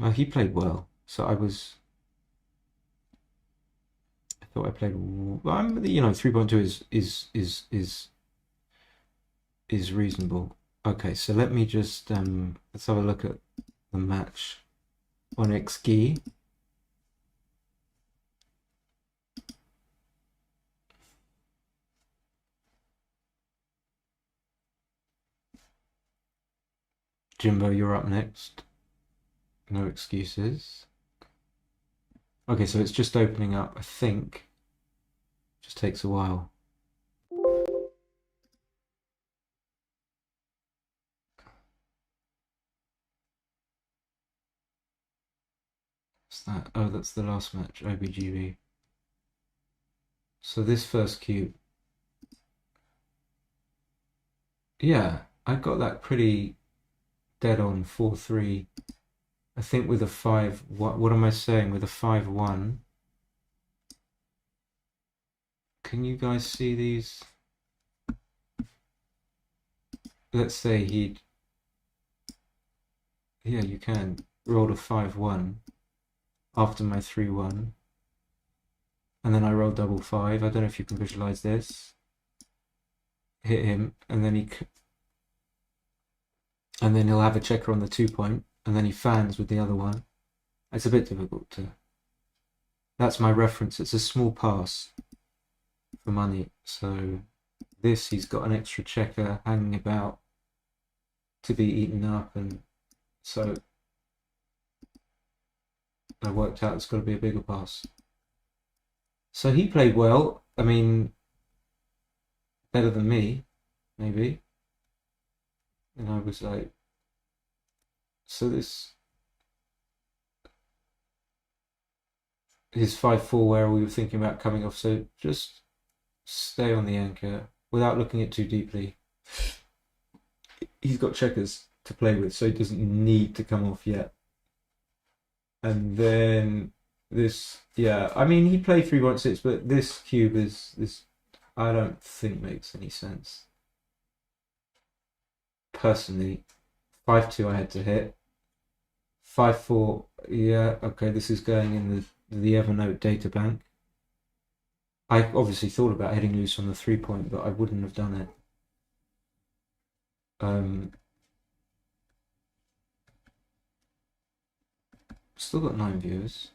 Well, he played well, so I thought I played. I'm 3.2 is reasonable. Okay, so let me just let's have a look at the match on XG. Jimbo, you're up next. No excuses. Okay, so it's just opening up, I think. Just takes a while. What's that? Oh, that's the last match, OBGB. So this first cube. Yeah, I got that pretty dead on 4-3. I think with a 5, what am I saying? With a 5-1. Can you guys see these? Let's say yeah, you can. Rolled a 5-1 after my 3-1. And then I rolled double 5. I don't know if you can visualize this. Hit him, and then he'll have a checker on the 2-point, and then he fans with the other one. It's a bit difficult to. That's my reference. It's a small pass for money. So this, he's got an extra checker hanging about to be eaten up, and so I worked out it's got to be a bigger pass. So he played well. I mean, better than me, maybe. And I was like, so this his 5-4 where we were thinking about coming off. So just stay on the anchor without looking at too deeply. He's got checkers to play with, so he doesn't need to come off yet. And then this, yeah, I mean, he played 3.6, but this cube is this. I don't think makes any sense. Personally, 5-2 I had to hit. 5-4, yeah, okay, this is going in the Evernote data bank. I obviously thought about hitting loose on the 3-point, but I wouldn't have done it. Still got 9 viewers.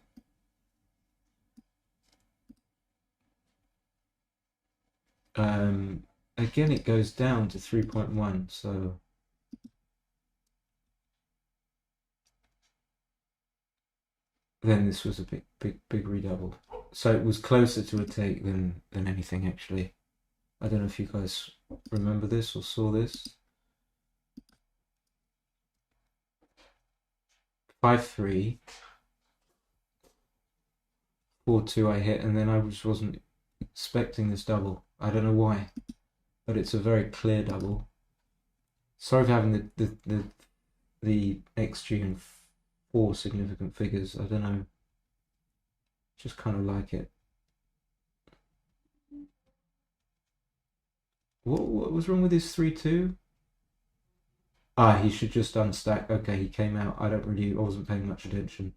Again, it goes down to 3.1, so then this was a big redouble. So it was closer to a take than anything, actually. I don't know if you guys remember this or saw this. 5-3, 4-2 I hit, and then I just wasn't expecting this double. I don't know why, but it's a very clear double. Sorry for having the XG and 4 significant figures. I don't know. Just kind of like it. What was wrong with his 3-2? Ah, he should just unstack. Okay, he came out. I wasn't paying much attention.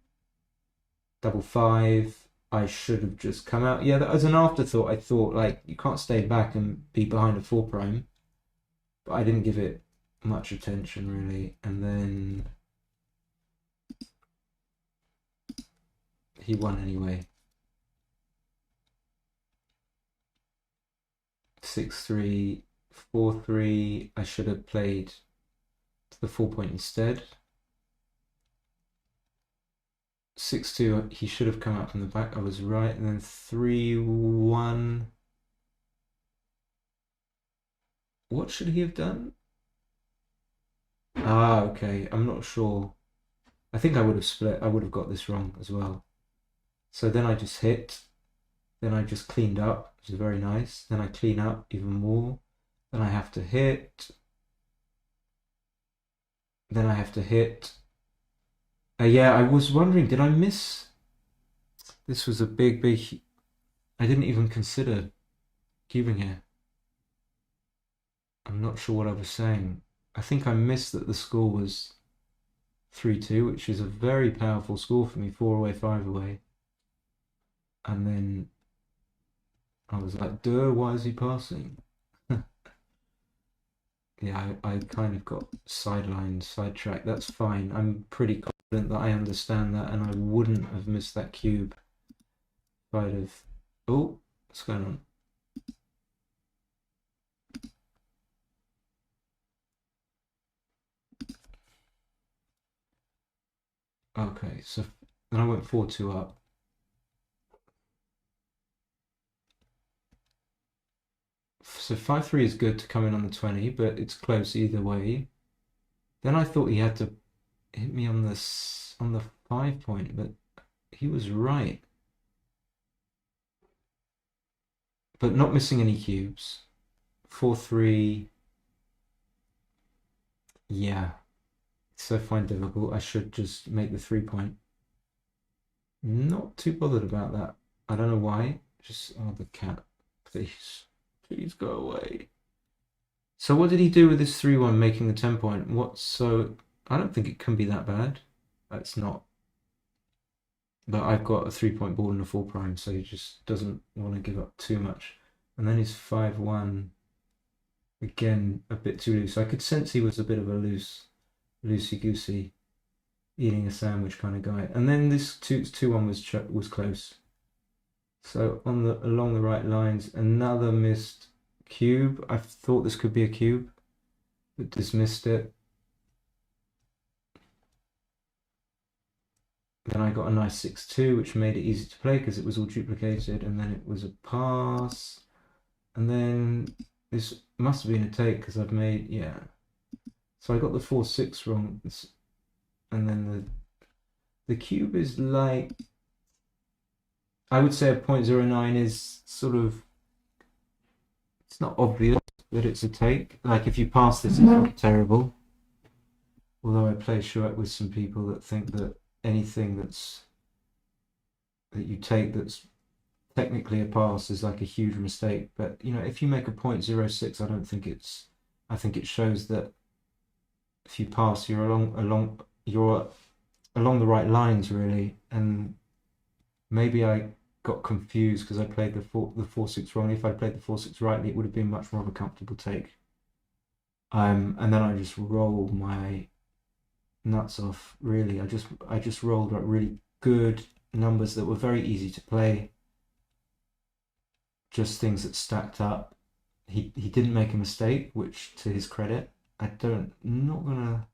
5-5. I should have just come out. Yeah, as an afterthought, I thought, like, you can't stay back and be behind a 4 prime. But I didn't give it much attention, really. And then he won anyway. 6-3, 4-3. I should have played to the 4-point instead. 6-2, he should have come out from the back. I was right. And then 3-1. What should he have done? Ah, okay. I'm not sure. I think I would have split. I would have got this wrong as well. So then I just hit. Then I just cleaned up, which is very nice. Then I clean up even more. Then I have to hit. Then I have to hit. Yeah, I was wondering, did I miss? This was a big. I didn't even consider cubing here. I'm not sure what I was saying. I think I missed that the score was 3-2, which is a very powerful score for me, 4 away, 5 away. And then I was like, duh, why is he passing? Yeah, I kind of got sidetracked. That's fine. I'm pretty confident that I understand that, and I wouldn't have missed that cube if I'd have... Oh, what's going on? Okay, so then I went 4-2 up. So 5-3 is good to come in on the 20, but it's close either way. Then I thought he had to hit me on the 5-point, but he was right. But not missing any cubes. 4-3. Yeah. So fine difficult. I should just make the 3-point. Not too bothered about that. I don't know why. Just, oh, the cat. Please. Please go away. So what did he do with this 3-1 making the 10-point? I don't think it can be that bad. It's not. But I've got a 3-point board and a 4 prime, so he just doesn't want to give up too much. And then his 5-1, again, a bit too loose. I could sense he was a bit of a loosey-goosey, eating a sandwich kind of guy. And then this 2-1 was close. So along the right lines, another missed cube. I thought this could be a cube, but dismissed it. Then I got a nice 6-2, which made it easy to play because it was all duplicated. And then it was a pass. And then this must have been a take because I've made, yeah. So I got the 4-6 wrong. And then the cube is like, I would say a 0.09 is sort of, it's not obvious that it's a take. Like if you pass this, it's not terrible. Although I play charrette with some people that think that anything that you take that's technically a pass is like a huge mistake. But you know, if you make a .06, I don't think it's. I think it shows that if you pass, you're along the right lines really. And maybe I got confused because I played the 4-6 wrong. If I played the 4-6 rightly, it would have been much more of a comfortable take. And then I just rolled my nuts off. Really, I just rolled like really good numbers that were very easy to play. Just things that stacked up. He didn't make a mistake, which to his credit. Not gonna.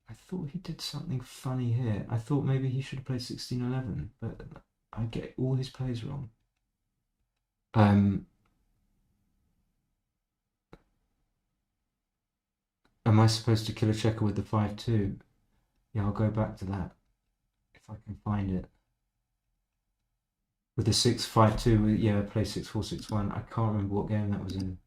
I thought he did something funny here. I thought maybe he should have played 16-11, but I get all his plays wrong. Am I supposed to kill a checker with the 5-2? Yeah, I'll go back to that if I can find it. With the 6-5-2, yeah, play 6-4-6-1. I can't remember what game that was in.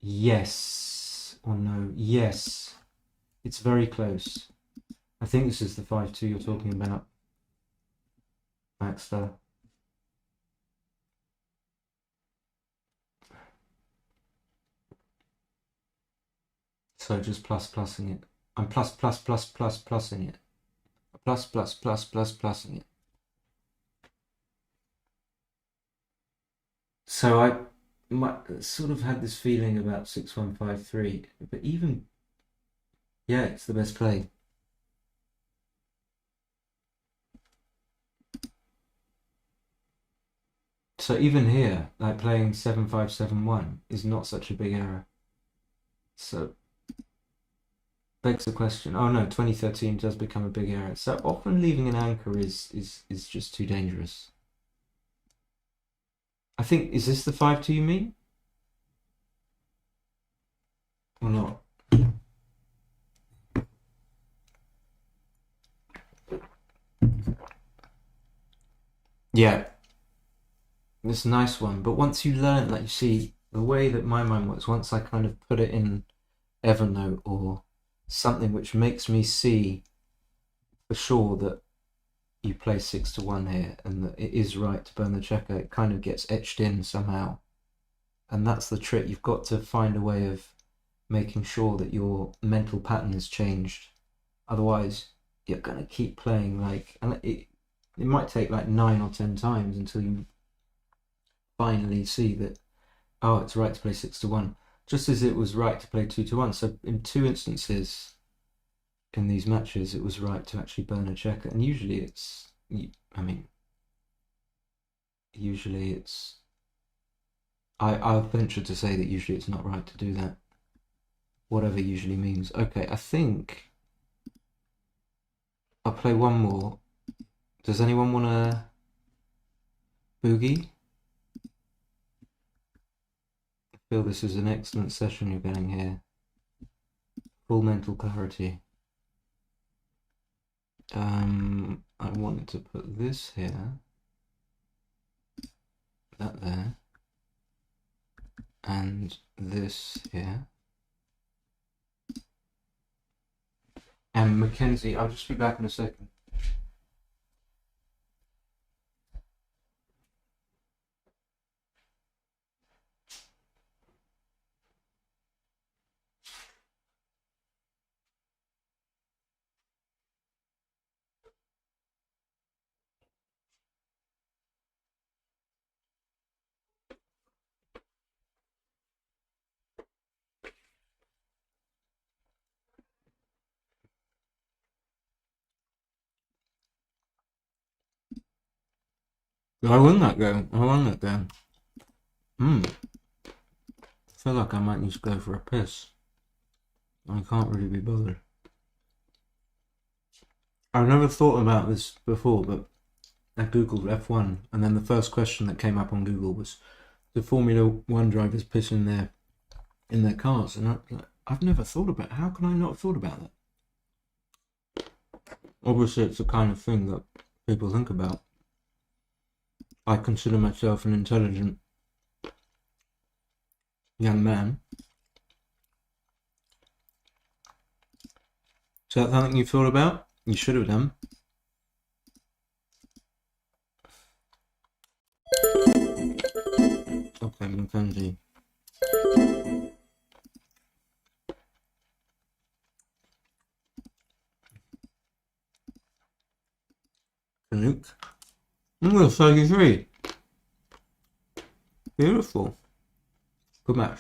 Yes or no? Yes. It's very close. I think this is the 5-2 you're talking about, Maxter. So just plussing it. I'm plussing it. Plussing it. So I sort of had this feeling about 6-1-5-3, but even yeah, it's the best play. So even here, like playing 7-5-7-1 is not such a big error. So begs the question. Oh no, 2013 does become a big error. So often leaving an anchor is just too dangerous. I think, is this the 5-2 you mean? Or not? Yeah. This nice one. But once you learn, like you see, the way that my mind works, once I kind of put it in Evernote or something which makes me see for sure that you play 6-1 here and that it is right to burn the checker, it kind of gets etched in somehow. And that's the trick. You've got to find a way of making sure that your mental pattern is changed. Otherwise, you're going to keep playing and it might take like 9 or 10 times until you finally see that, oh, it's right to play 6-1. Just as it was right to play 2-1. So in 2 instances in these matches, it was right to actually burn a checker. And usually it's, I'll venture to say that usually it's not right to do that. Whatever usually means. Okay, I think I'll play one more. Does anyone want to boogie? I feel this is an excellent session you're getting here. Full mental clarity. I wanted to put this here, that there, and this here. And Mackenzie, I'll just be back in a second. I won that game. I feel like I might need to go for a piss. I can't really be bothered. I've never thought about this before, but I googled F1, and then the first question that came up on Google was, "Do Formula One drivers piss in their cars?" And I've never thought about it. How can I not have thought about that? Obviously, it's the kind of thing that people think about. I consider myself an intelligent young man, that something you thought about? You should have done. Okay, Mackenzie. Canuck. 33. Beautiful. Good match.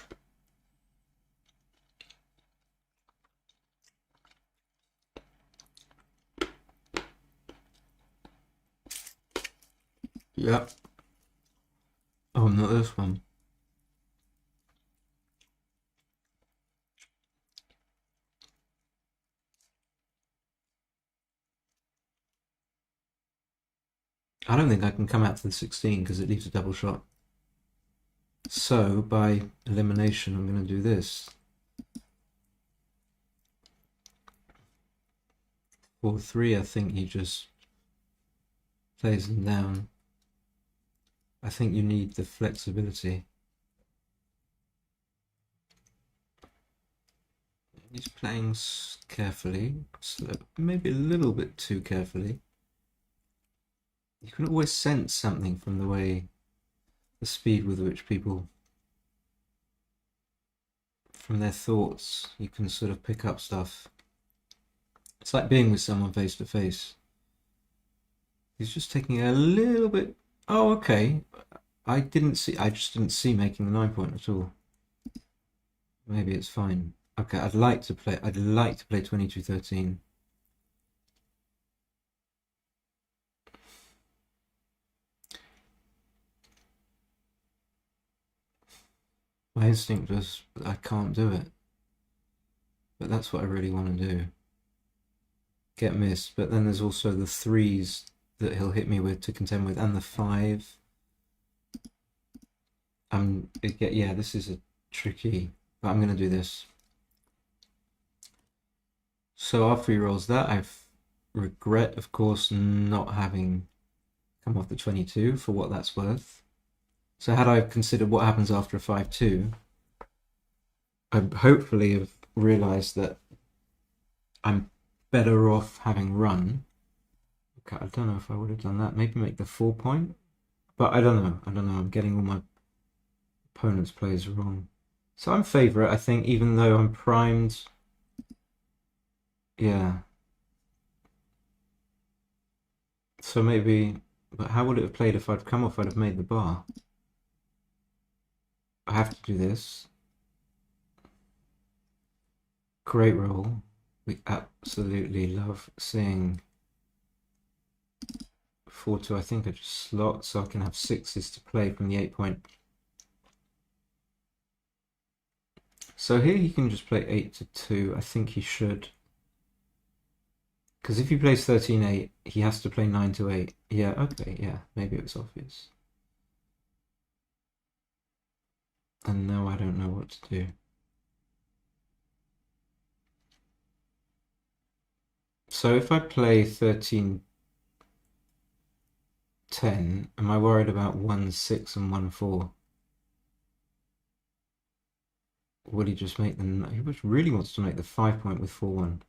Yep. Oh, not this one. I don't think I can come out to the 16 because it leaves a double shot. So, by elimination, I'm going to do this. 4-3, I think he just plays them down. I think you need the flexibility. He's playing carefully, slow, maybe a little bit too carefully. You can always sense something from the way, the speed with which people, from their thoughts, you can sort of pick up stuff. It's like being with someone face to face. He's just taking a little bit. Oh, okay. I just didn't see making the 9 point at all. Maybe it's fine. Okay, I'd like to play 22-13. My instinct was I can't do it. But that's what I really want to do. Get missed, but then there's also the 3s that he'll hit me with to contend with, and the 5. Yeah, this is a tricky, but I'm going to do this. So after he rolls that, I regret, of course, not having come off the 22 for what that's worth. So had I considered what happens after a 5-2, I hopefully have realised that I'm better off having run. Okay, I don't know if I would have done that. Maybe make the 4 point, but I don't know. I'm getting all my opponent's plays wrong. So I'm favourite, I think, even though I'm primed. Yeah. So maybe, but how would it have played if I'd come off? I'd have made the bar. I have to do this. Great roll. We absolutely love seeing 4-2. I think I just slot so I can have 6s to play from the 8 point. So here he can just play 8-2. I think he should. Because if he plays 13-8, he has to play 9-8. Yeah, okay, yeah. Maybe it was obvious. And now I don't know what to do. So if I play 13-10, am I worried about 1-6 and 1-4? Will he just make the... He really wants to make the 5 point with 4-1.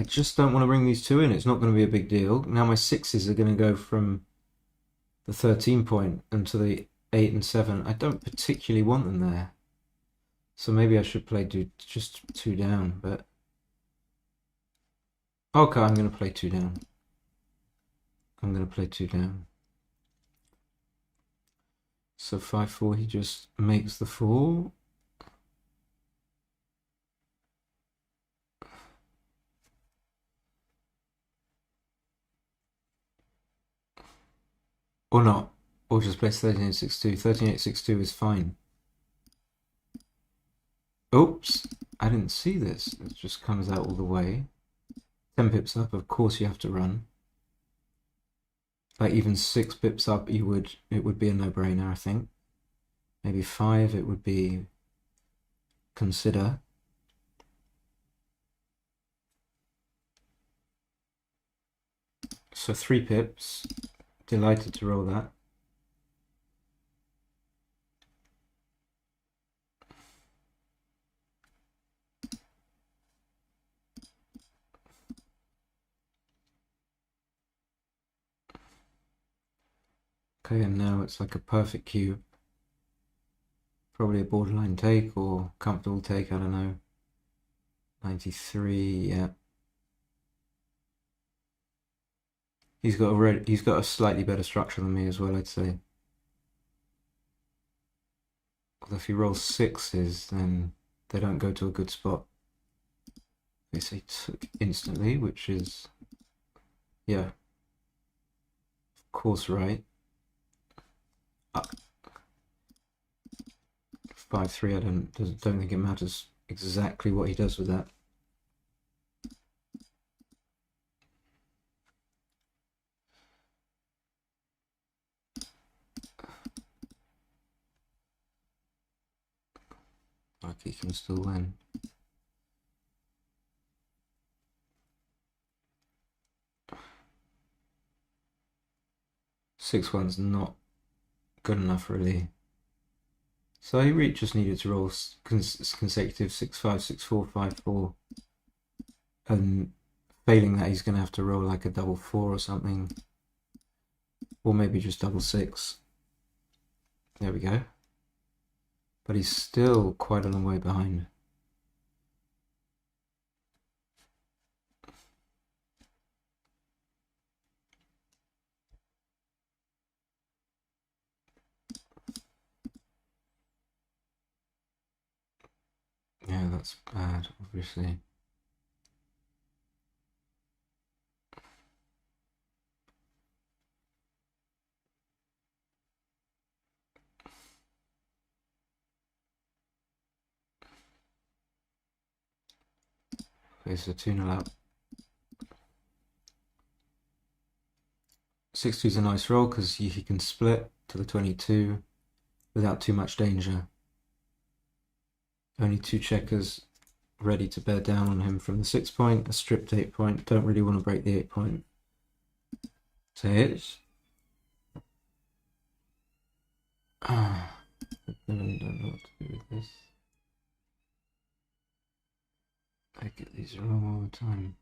I just don't want to bring these 2 in. It's not going to be a big deal. Now my 6s are going to go from the 13 point into the 8 and 7. I don't particularly want them there. So maybe I should play just 2 down, but... Okay, I'm going to play 2 down. So 5-4, he just makes the 4. Or not. Or just plays 13-8-6-2. 13-8-6-2 is fine. Oops. I didn't see this. It just comes out all the way. 10 pips up, of course you have to run. Like even 6 pips up, it would be a no-brainer, I think. Maybe 5, it would be consider. So 3 pips. Delighted to roll that. Okay, and now it's like a perfect cube. Probably a borderline take or comfortable take, I don't know. 93, yeah. He's got a slightly better structure than me as well, I'd say. Although if he rolls sixes, then they don't go to a good spot. They say took instantly, which is, yeah, of course, right. 5-3. I don't think it matters exactly what he does with that. Like he can still win. 6-1's not good enough, really. So he just needed to roll consecutive 6-5, 6-4, 5-4. And failing that, he's going to have to roll like a double 4 or something. Or maybe just double 6. There we go. But he's still quite a long way behind. Yeah, that's bad, obviously. Okay, so 2-0 up. 6-2 is a nice roll because he can split to the 22 without too much danger. Only 2 checkers ready to bear down on him from the 6 point, a stripped 8 point. Don't really want to break the 8 point. So hits. I really don't know what to do with this. I get these wrong all the time.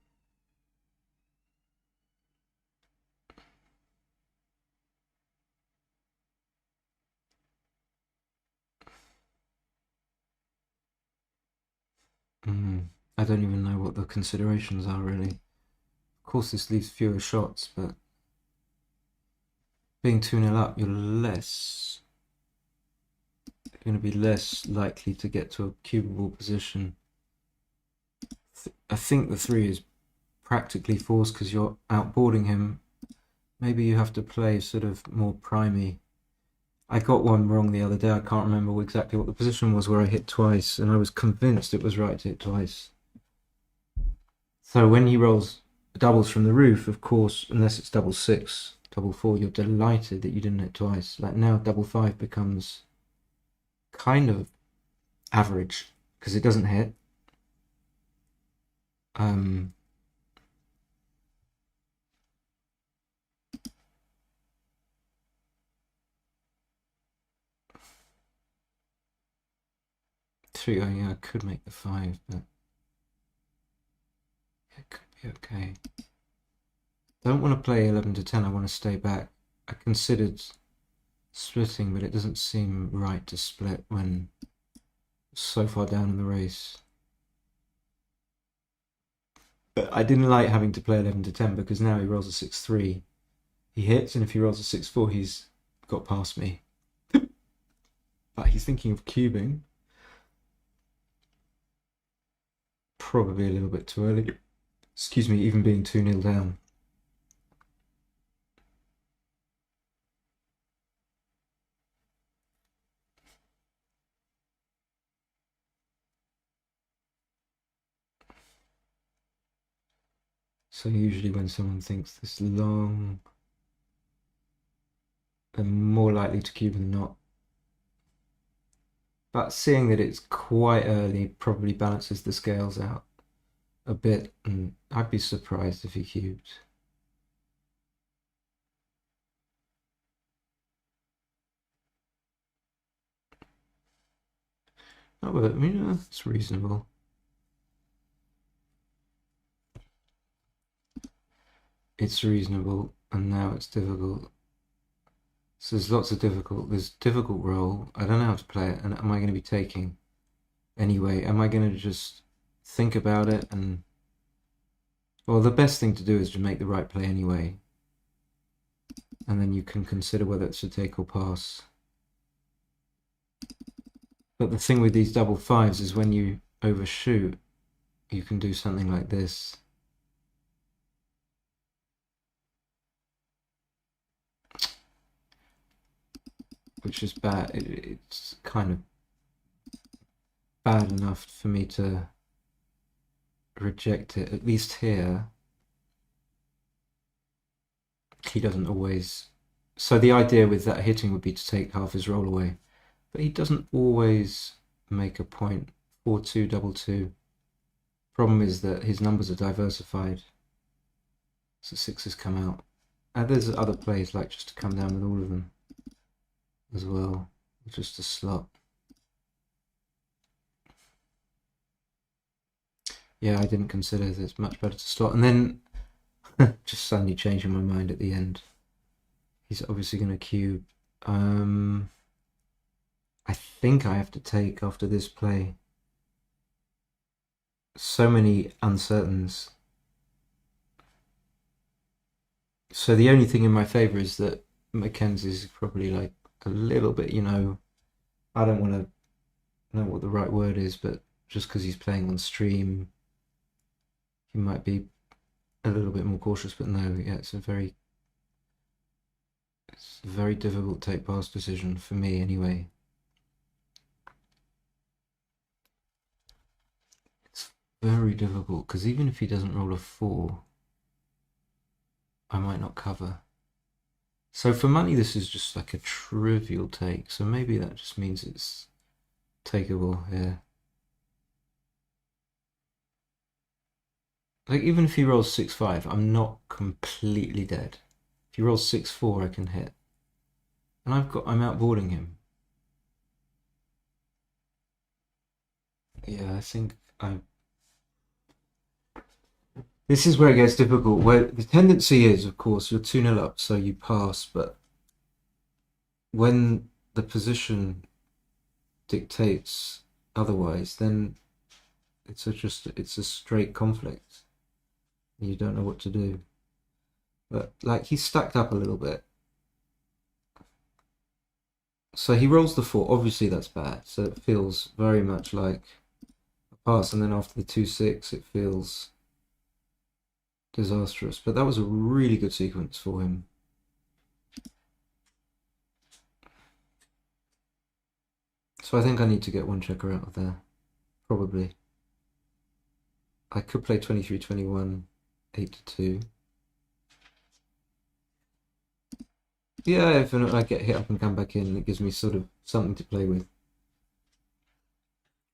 I don't even know what the considerations are, really. Of course, this leaves fewer shots, but being 2-0 up, you're going to be less likely to get to a cubable position. I think the 3 is practically forced because you're outboarding him. Maybe you have to play sort of more primey. I got one wrong the other day. I can't remember exactly what the position was where I hit twice, and I was convinced it was right to hit twice. So when he rolls doubles from the roof, of course, unless it's double 6, double 4, you're delighted that you didn't hit twice. Like now, double 5 becomes kind of average because it doesn't hit. Three, oh yeah, I could make the 5, but it could be okay. Don't want to play 11 to 10. I want to stay back. I considered splitting, but it doesn't seem right to split when so far down in the race. But I didn't like having to play 11 to 10 because now he rolls a 6-3. He hits, and if he rolls a 6-4, he's got past me. But he's thinking of cubing. Probably a little bit too early. Excuse me, even being 2-0 down. So usually when someone thinks this long, they're more likely to cube than not. But seeing that it's quite early probably balances the scales out a bit, and I'd be surprised if he cubed. Oh, but I mean, it's reasonable. It's reasonable, and now it's difficult. So there's difficult roll. I don't know how to play it, and am I going to be taking anyway? Am I going to just think about it and, well, the best thing to do is to make the right play anyway, and then you can consider whether it's a take or pass. But the thing with these double fives is when you overshoot, you can do something like this. Which is bad. It's kind of bad enough for me to reject it, at least here. He doesn't always. So the idea with that hitting would be to take half his roll away, but he doesn't always make a point. 4-2, double two. Problem is that his numbers are diversified, so sixes come out. And there's other plays like just to come down with all of them as well, just a slot. Yeah, I didn't consider that it's much better to slot, and then just suddenly changing my mind at the end. He's obviously going to cube. I think I have to take after this play. So many uncertains. So the only thing in my favour is that Mackenzie's probably like a little bit, I don't want to know what the right word is, but just because he's playing on stream, he might be a little bit more cautious. But no, yeah, it's a very difficult take pass decision for me anyway. It's very difficult because even if he doesn't roll a 4, I might not cover. So for money, this is just like a trivial take. So maybe that just means it's takeable here. Like even if he rolls 6-5, I'm not completely dead. If he rolls 6-4, I can hit, and I'm outboarding him. Yeah, I think this is where it gets difficult. Where the tendency is, of course, you're 2-0 up, so you pass. But when the position dictates otherwise, then it's a straight conflict. You don't know what to do. But like he's stacked up a little bit. So he rolls the 4. Obviously that's bad. So it feels very much like a pass, and then after the 2-6 it feels disastrous. But that was a really good sequence for him. So I think I need to get one checker out of there. Probably. I could play 23-21, 8-2. Yeah, if I get hit up and come back in, it gives me sort of something to play with.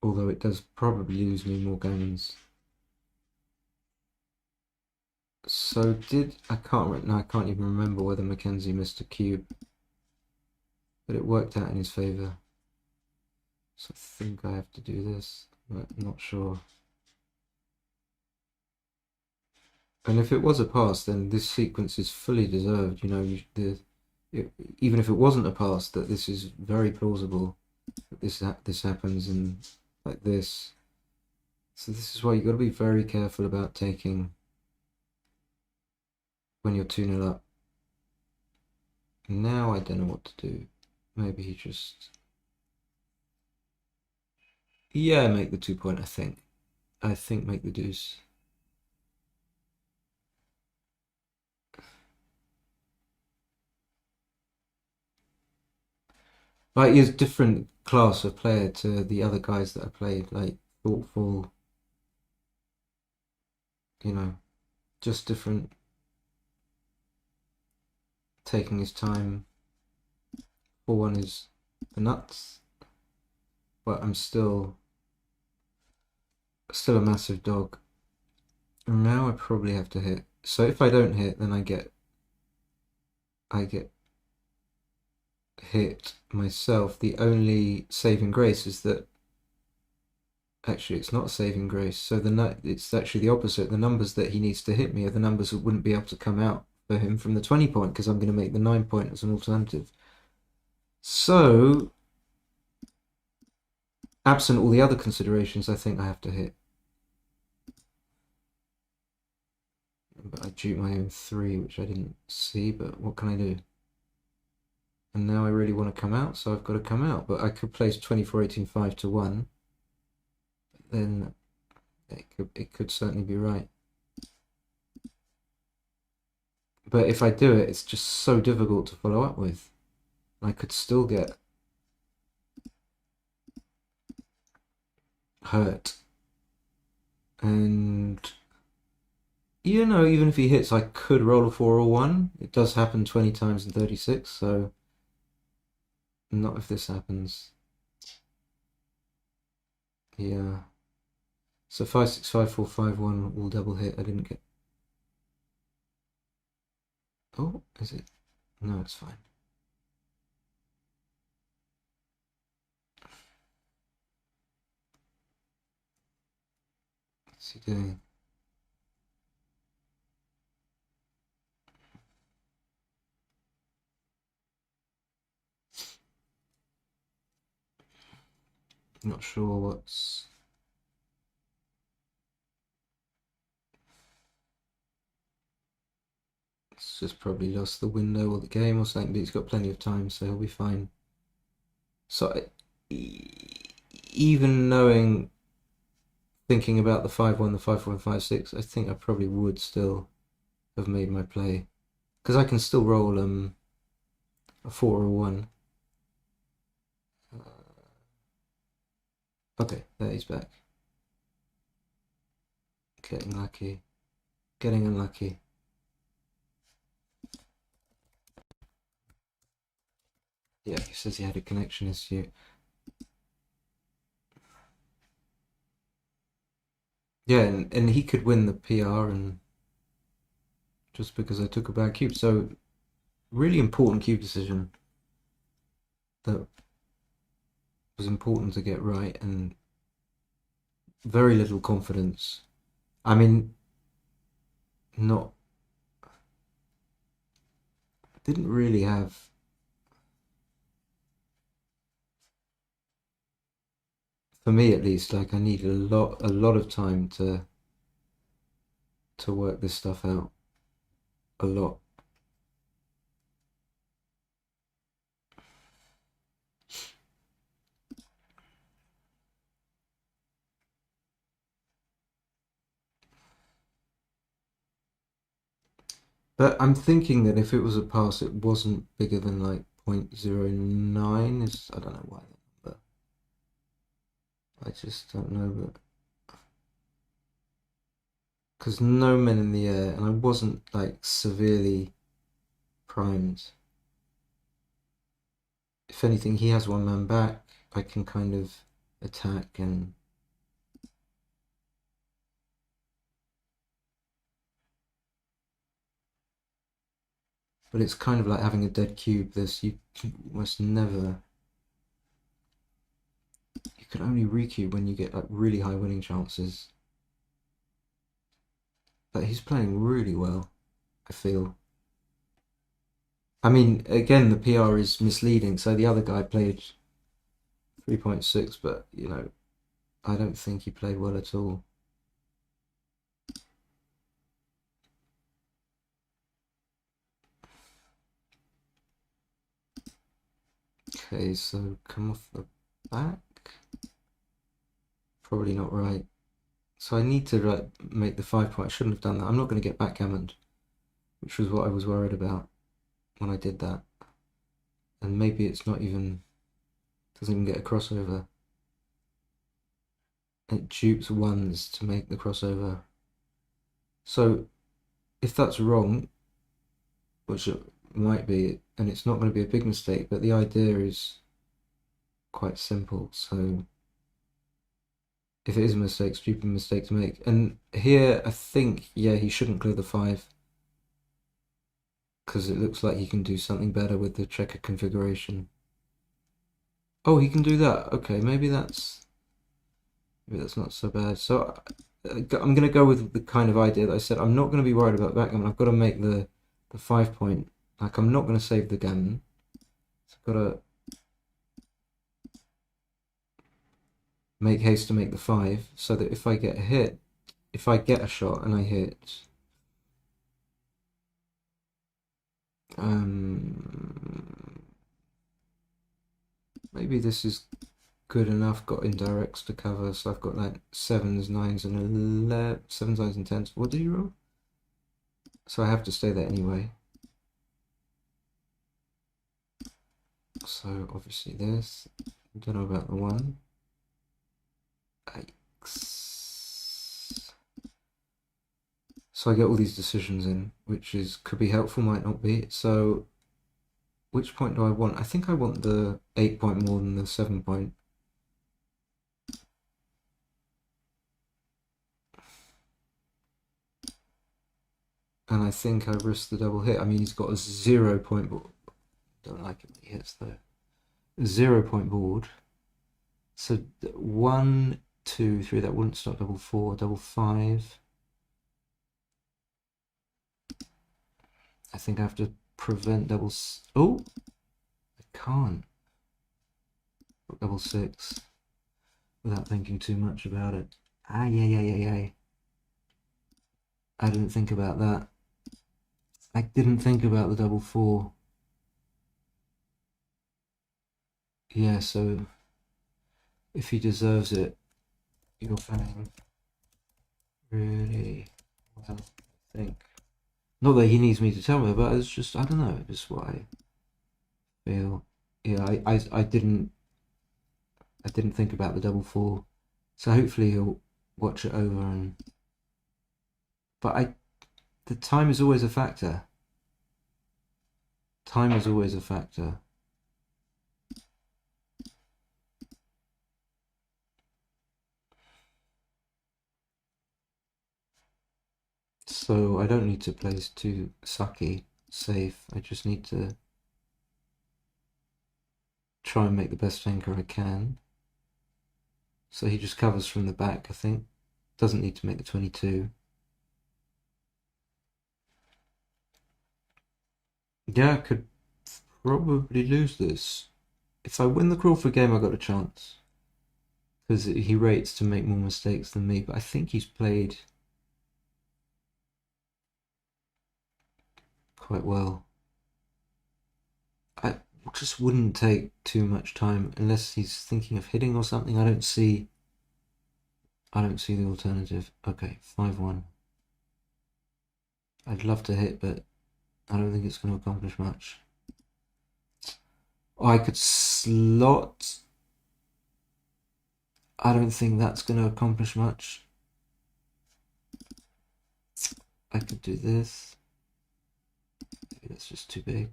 Although it does probably lose me more gammons. So I can't even remember whether Mackenzie missed a cube. But it worked out in his favour. So I think I have to do this, but I'm not sure. And if it was a pass, then this sequence is fully deserved. Even if it wasn't a pass, that this is very plausible that this happens, and like this. So this is why you've got to be very careful about taking when you're 2-0 up. Now I don't know what to do. Maybe he just... Yeah, make the 2-point, I think. I think make the deuce. Like, he's a different class of player to the other guys that I played. Like, thoughtful, just different. Taking his time. 4-1 is the nuts. But I'm still a massive dog. And now I probably have to hit. So if I don't hit, then I get hit myself. The only saving grace is that actually it's not a saving grace. So it's actually the opposite. The numbers that he needs to hit me are the numbers that wouldn't be able to come out for him from the 20-point, because I'm going to make the 9-point as an alternative. So, absent all the other considerations, I think I have to hit. But I duped my own 3, which I didn't see, but what can I do? And now I really want to come out, so I've got to come out. But I could place 24, 18, 5 to 1. Then it could certainly be right. But if I do it, it's just so difficult to follow up with. I could still get hurt. And, you know, even if he hits, I could roll a 4 or 1. It does happen 20 times in 36, so not if this happens. Yeah. So 5, 6, 5, 4, 5, 1 all double hit. I didn't get... Oh, is it? No, it's fine. What's he doing? Not sure what's... It's just probably lost the window or the game or something, but he's got plenty of time, so he'll be fine. So, even knowing, thinking about the 5-1, the 5-4, and 5-6, I think I probably would still have made my play. Because I can still roll a 4 or a 1. Okay, there he's back. Getting lucky. Getting unlucky. Yeah, he says he had a connection issue. Yeah, and he could win the PR and just because I took a bad cube. So, really important cube decision that was important to get right, and very little confidence. I mean, not... Didn't really have... For me at least, like I needed a lot of time to work this stuff out. A lot. But I'm thinking that if it was a pass, it wasn't bigger than like 0.09. I don't know why that number. I just don't know, but because no men in the air, and I wasn't like severely primed. If anything, he has one man back. I can kind of attack and... But it's kind of like having a dead cube. You almost never... You can only recube when you get like really high winning chances. But he's playing really well, I feel. I mean, again, the PR is misleading. So the other guy played 3.6, but, you know, I don't think he played well at all. Okay, so come off the back. Probably not right. So I need to make the 5 point. I shouldn't have done that. I'm not going to get backgammoned, which was what I was worried about when I did that. And maybe it's not even... Doesn't even get a crossover. It dupes 1s to make the crossover. So if that's wrong, which it might be, and it's not going to be a big mistake, but the idea is quite simple. So if it is a mistake, stupid mistake to make. And here, I think, yeah, he shouldn't clear the 5. Because it looks like he can do something better with the checker configuration. Oh, he can do that. Okay, maybe that's not so bad. So I'm going to go with the kind of idea that I said. I'm not going to be worried about backgammon. I've got to make the 5 point. Like, I'm not going to save the gammon. So I've got to make haste to make the 5, so that if I get a hit, if I get a shot and I hit, maybe this is good enough. Got indirects to cover, so I've got like 7s, 9s, and 11, 7s, 9s, and 10s. What did you roll? So I have to stay there anyway. So obviously this. Don't know about the 1. Yikes. So I get all these decisions in, which could be helpful, might not be. So which point do I want? I think I want the 8 point more than the 7 point. And I think I risk the double hit. I mean, he's got a 0 point board. Don't like it when he hits though. A 0 point board. So 1, 2, 3. That wouldn't stop double 4, double 5. I think I have to prevent double. Oh, I can't. Double 6 without thinking too much about it. Ah, yeah. I didn't think about that. I didn't think about the double 4. Yeah, so if he deserves it, you're playing really well, I think. Not that he needs me to tell me, but it's just, I don't know, just what I feel. Yeah, I didn't think about the double 4, so hopefully he'll watch it over. And but the time is always a factor. Time is always a factor. So I don't need to place too sucky safe. I just need to try and make the best flanker I can. So he just covers from the back, I think. Doesn't need to make the 22. Yeah, I could probably lose this. If I win the Crawford game, I got a chance. Because he rates to make more mistakes than me, but I think he's played quite well. I just wouldn't take too much time unless he's thinking of hitting or something. I don't see the alternative. Okay, 5-1. I'd love to hit, but I don't think it's going to accomplish much. I could slot. I don't think that's going to accomplish much. I could do this. Maybe that's just too big.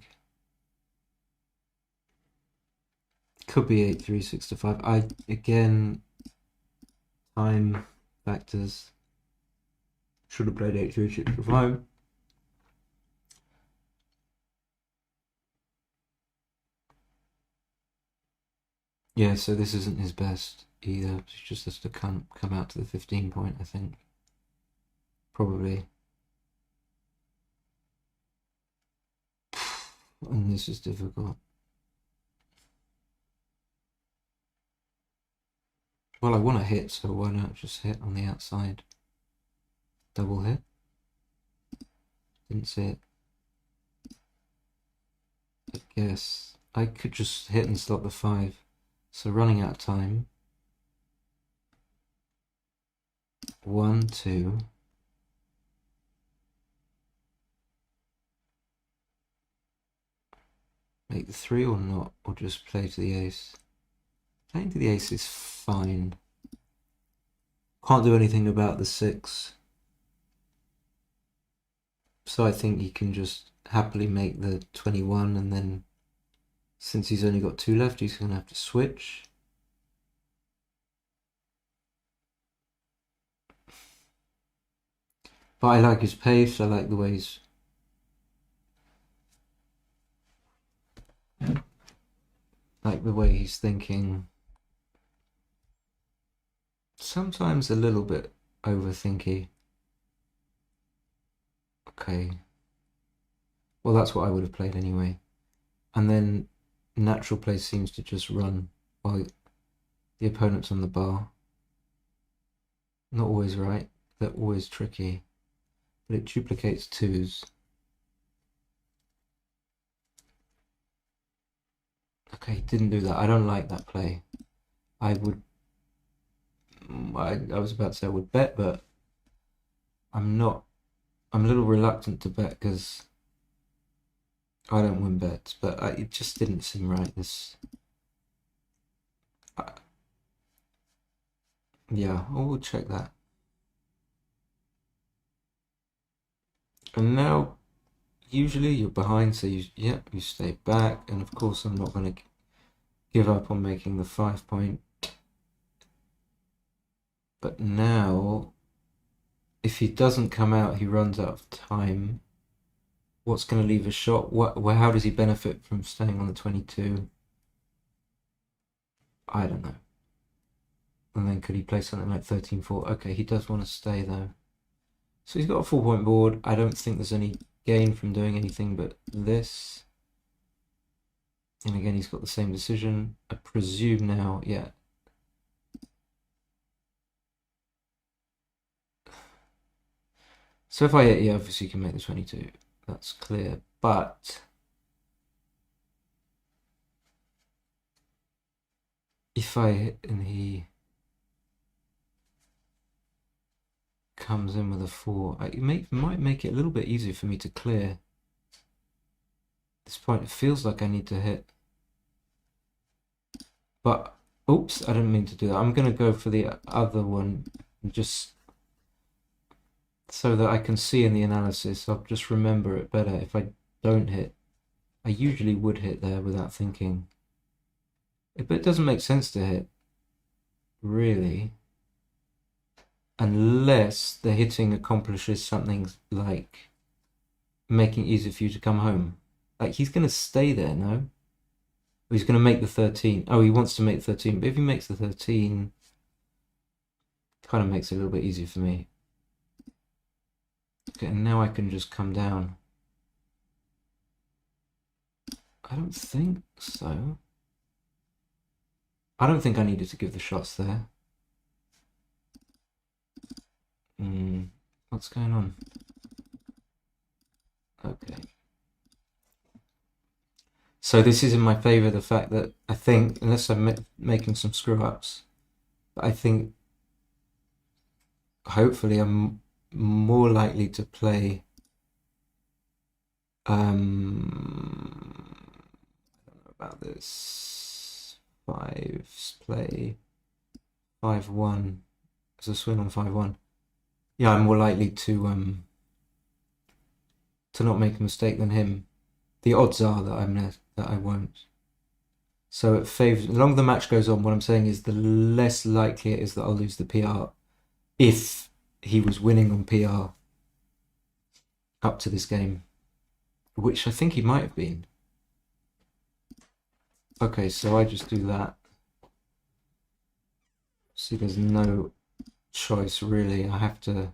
Could be 8, 3, 6 to 5. Again, time factors. Should have played 8, 3, 6 to 5. Yeah, so this isn't his best either. He just has to come out to the 15 point, I think. Probably. And this is difficult. Well, I want to hit, so why not just hit on the outside? Double hit. Didn't see it. I guess I could just hit and slot the 5. So running out of time. 1, 2. Make the 3 or not, or just play to the ace. Playing to the ace is fine. Can't do anything about the 6. So I think he can just happily make the 21, and then since he's only got 2 left, he's going to have to switch. But I like his pace, I like the way he's... like the way he's thinking. Sometimes a little bit overthinky. Okay. Well, that's what I would have played anyway. And then natural play seems to just run while the opponent's on the bar. Not always right. They're always tricky. But it duplicates twos. Okay, didn't do that. I don't like that play. I would... I was about to say I would bet, but I'm not. I'm a little reluctant to bet because I don't win bets, but it just didn't seem right. Yeah, we'll check that. And now, usually you're behind, so you stay back. And of course, I'm not going to give up on making the 5 point. But now, if he doesn't come out, he runs out of time. What's going to leave a shot? How does he benefit from staying on the 22? I don't know. And then could he play something like 13-4? Okay, he does want to stay though. So he's got a 4 point board. I don't think there's any gain from doing anything but this. And again, he's got the same decision. I presume now, yeah. So if I hit, yeah, obviously you can make the 22. That's clear. But if I hit and he comes in with a 4, it might make it a little bit easier for me to clear. At this point, it feels like I need to hit. But, oops, I didn't mean to do that. I'm going to go for the other one, just so that I can see in the analysis. I'll just remember it better if I don't hit. I usually would hit there without thinking. But it doesn't make sense to hit, really. Unless the hitting accomplishes something like making it easier for you to come home. Like, he's going to stay there, no? He's going to make the 13. Oh, he wants to make 13. But if he makes the 13, it kind of makes it a little bit easier for me. Okay, and now I can just come down. I don't think so. I don't think I needed to give the shots there. What's going on? Okay. So this is in my favor, the fact that I think, unless I'm making some screw-ups, but I think hopefully I'm more likely to play I don't know about this. Play 5-1 as a swing on 5-1. Yeah, I'm more likely to not make a mistake than him. The odds are that I won't. So it favors. The longer the match goes on, what I'm saying is the less likely it is that I'll lose the PR if he was winning on PR up to this game, which I think he might have been. Okay, so I just do that. See, there's no choice really. I have to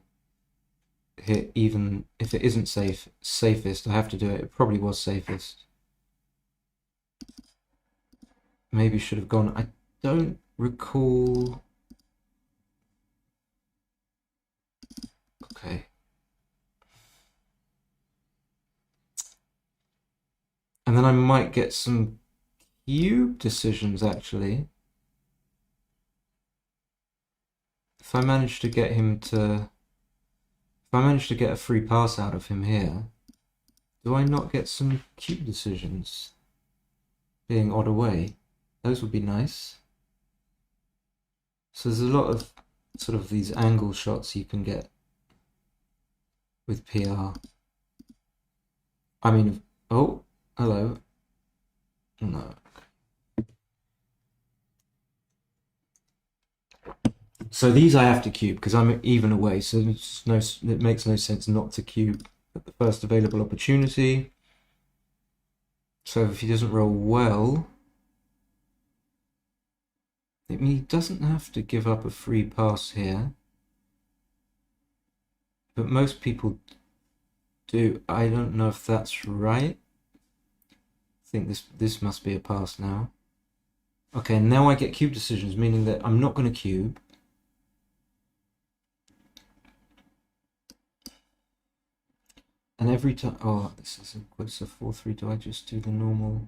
hit, even if it isn't safest. I have to do it. It probably was safest. Maybe should have gone. I don't recall. Okay. And then I might get some cube decisions actually. If I manage to get him to... If I manage to get a free pass out of him here, do I not get some cube decisions? Being odd away. Those would be nice. So there's a lot of sort of these angle shots you can get with PR. I mean, oh, hello. No. So these I have to cube because I'm even away, so it makes no sense not to cube at the first available opportunity. So if he doesn't roll well, I mean, he doesn't have to give up a free pass here, but most people do. I don't know if that's right. I think this must be a pass now. Okay, now I get cube decisions, meaning that I'm not going to cube. And every time, oh, this is what's a 4-3? Do I just do the normal?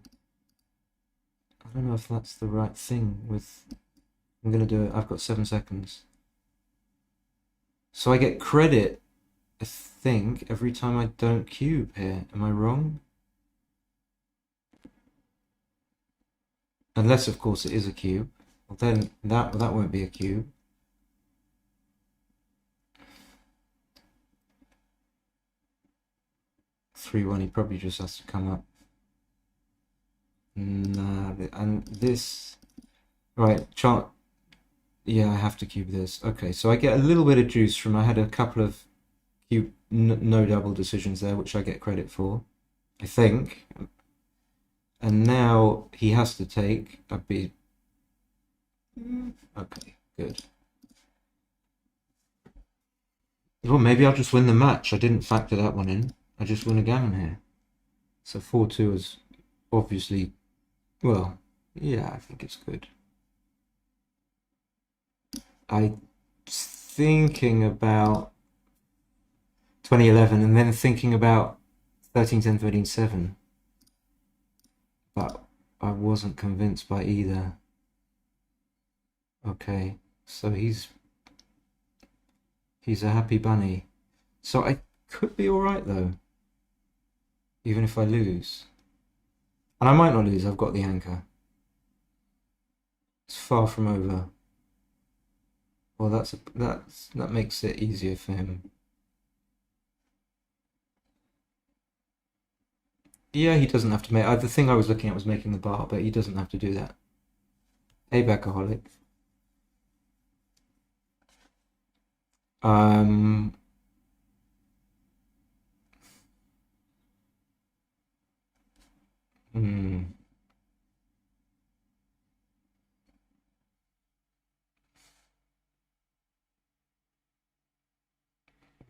I don't know if that's the right thing. I'm gonna do it. I've got 7 seconds. So I get credit, I think, every time I don't cube here. Am I wrong? Unless, of course, it is a cube. Well, then that won't be a cube. Three one. He probably just has to come up. Nah, and this, right? Chart. Yeah, I have to cube this. Okay, so I get a little bit of juice from. I had a couple of cube no double decisions there, which I get credit for, I think. And now he has to take a B. Okay, good. Well, maybe I'll just win the match. I didn't factor that one in. I just win a gammon here. So 4-2 is obviously, well, yeah, I think it's good. I'm thinking about 2011 and then thinking about 13-10, 13-7. But I wasn't convinced by either. Okay, so he's a happy bunny. So I could be alright though. Even if I lose. And I might not lose, I've got the anchor. It's far from over. Well, that makes it easier for him. Yeah, he doesn't have to make. The thing I was looking at was making the bar, but he doesn't have to do that. Hey, Backaholic.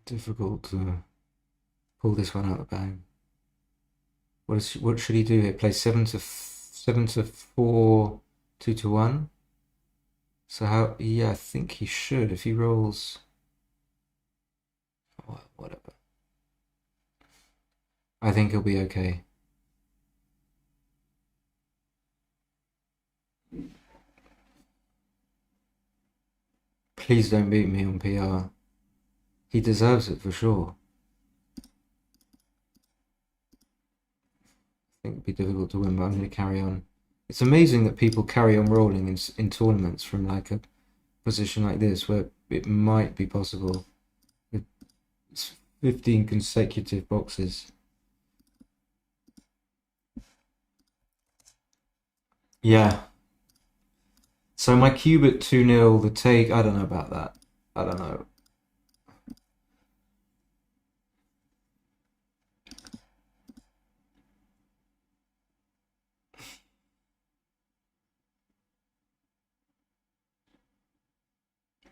Difficult to pull this one out of the bag. What should he do here? Play 7-4, 2-1. So how? Yeah, I think he should if he rolls. Oh, whatever. I think he'll be okay. Please don't beat me on PR. He deserves it for sure. I think it'd be difficult to win, but I'm going to carry on. It's amazing that people carry on rolling in tournaments from like a position like this where it might be possible. It's 15 consecutive boxes. Yeah. So my cube at 2-0, the take, I don't know about that. I don't know.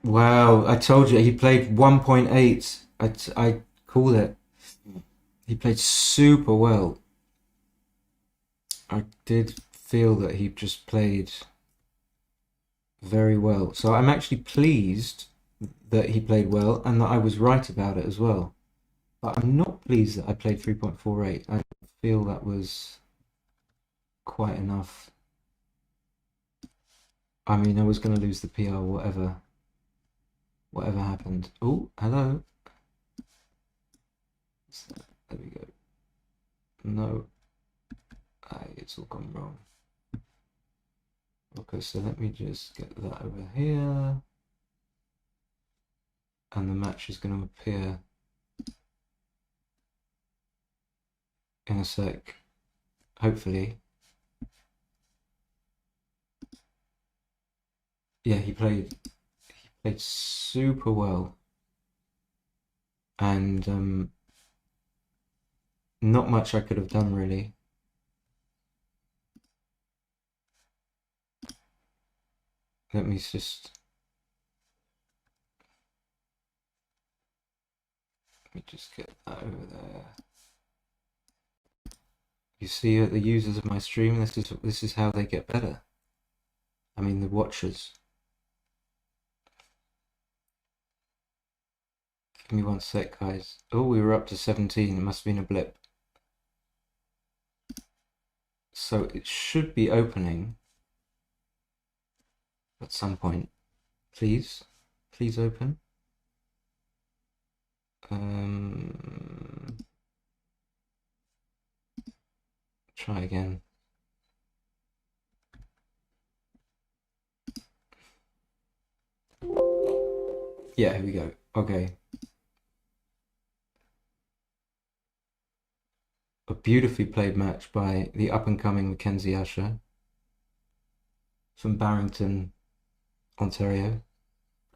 Wow, I told you he played 1.8. I call it. He played super well. I did feel that he just played very well. So I'm actually pleased that he played well and that I was right about it as well. But I'm not pleased that I played 3.48. I feel that was quite enough. I mean, I was going to lose the PR, whatever happened. Oh, hello. There we go. No. It's all gone wrong. Okay, so let me just get that over here. And the match is going to appear in a sec. Hopefully. Yeah, he played super well. And not much I could have done really. Let me just get that over there. You see, the users of my stream, this is how they get better. I mean, the watchers. Give me one sec, guys. Oh, we were up to 17. It must have been a blip. So it should be opening at some point. Please. Please open. Try again. Yeah, here we go. Okay. A beautifully played match by the up-and-coming Mackenzie Usher from Barrington, Ontario.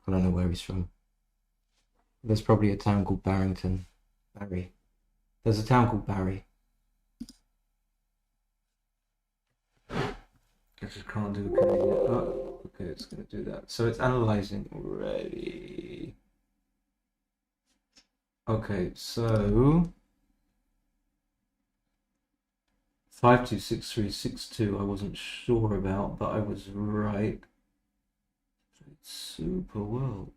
I don't know where he's from. There's probably a town called Barrington. Barry. There's a town called Barry. I just can't do a Canadian. Oh, okay, it's going to do that. So it's analyzing already. Okay, so 526362 I wasn't sure about, but I was right. Super well.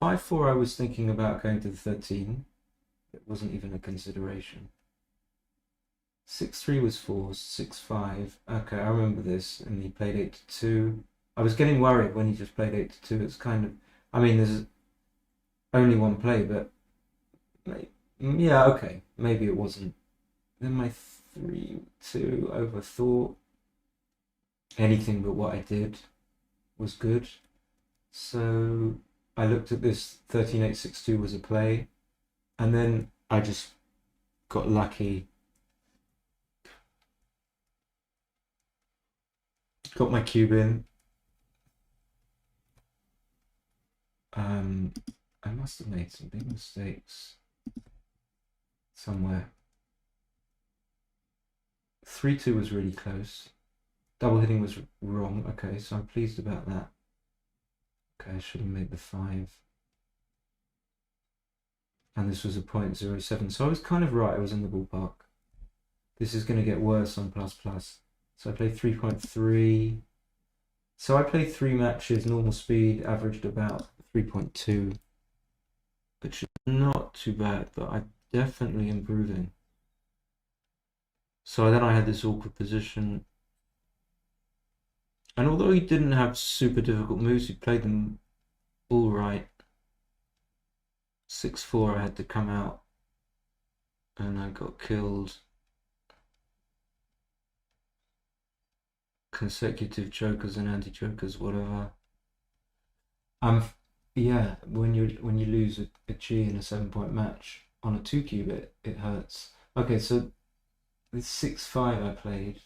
5-4 I was thinking about going to the 13. It wasn't even a consideration. 6-3 was 4, 6-5. Okay, I remember this. And he played 8-2. I was getting worried when he just played 8-2. It's kind of, I mean, there's only one play, but yeah, okay, maybe it wasn't. Then my 3-2 overthought. Anything but what I did was good. So I looked at this 13-8-6-2 was a play, and then I just got lucky. Got my cube in. I must have made some big mistakes somewhere. 3-2 was really close. Double hitting was wrong. Okay, so I'm pleased about that. Okay, I should have made the 5. And this was a 0.07. So I was kind of right. I was in the ballpark. This is going to get worse on plus plus. So I played 3.3. So I played 3 matches, normal speed, averaged about 3.2. Which is not too bad, but I'm definitely improving. So then I had this awkward position. And although he didn't have super difficult moves, he played them all right. 6-4 I had to come out. And I got killed. Consecutive jokers and anti-jokers, whatever. Yeah, when you lose a G in a 7-point match on a 2-cube, it hurts. Okay, so this 6-5 I played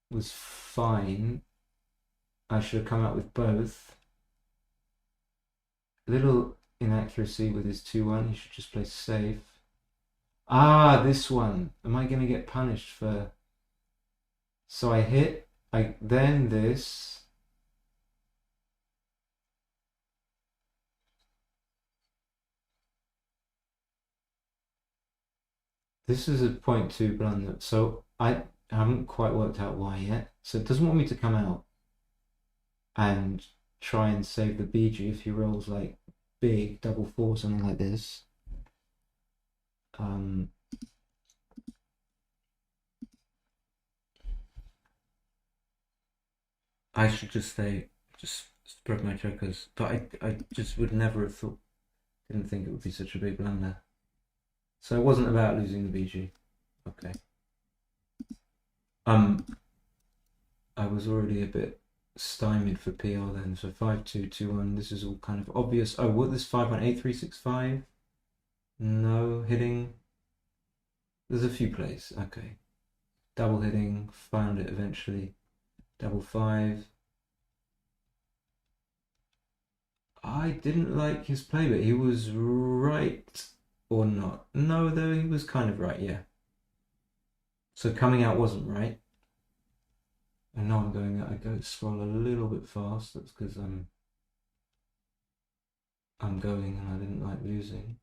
was fine. I should have come out with both. Little inaccuracy with his 2-1. He should just play safe. Ah, this one. Am I going to get punished for... So I hit, then this. This is a 0.2 blunder, so I haven't quite worked out why yet. So it doesn't want me to come out and try and save the BG if he rolls like big double 4, something like this. I should just spread my jokers, but I just would never have thought, didn't think it would be such a big blunder. So it wasn't about losing the BG. Okay. I was already a bit stymied for PR then. So 5-2-2-1. This is all kind of obvious. Oh, what this 5-1-8-3-6-5? No hitting. There's a few plays. Okay. Double hitting. Found it eventually. Double 5. I didn't like his play, but he was right or not. No, though he was kind of right. Yeah. So coming out wasn't right. And now I go scroll a little bit fast. That's because I'm going and I didn't like losing.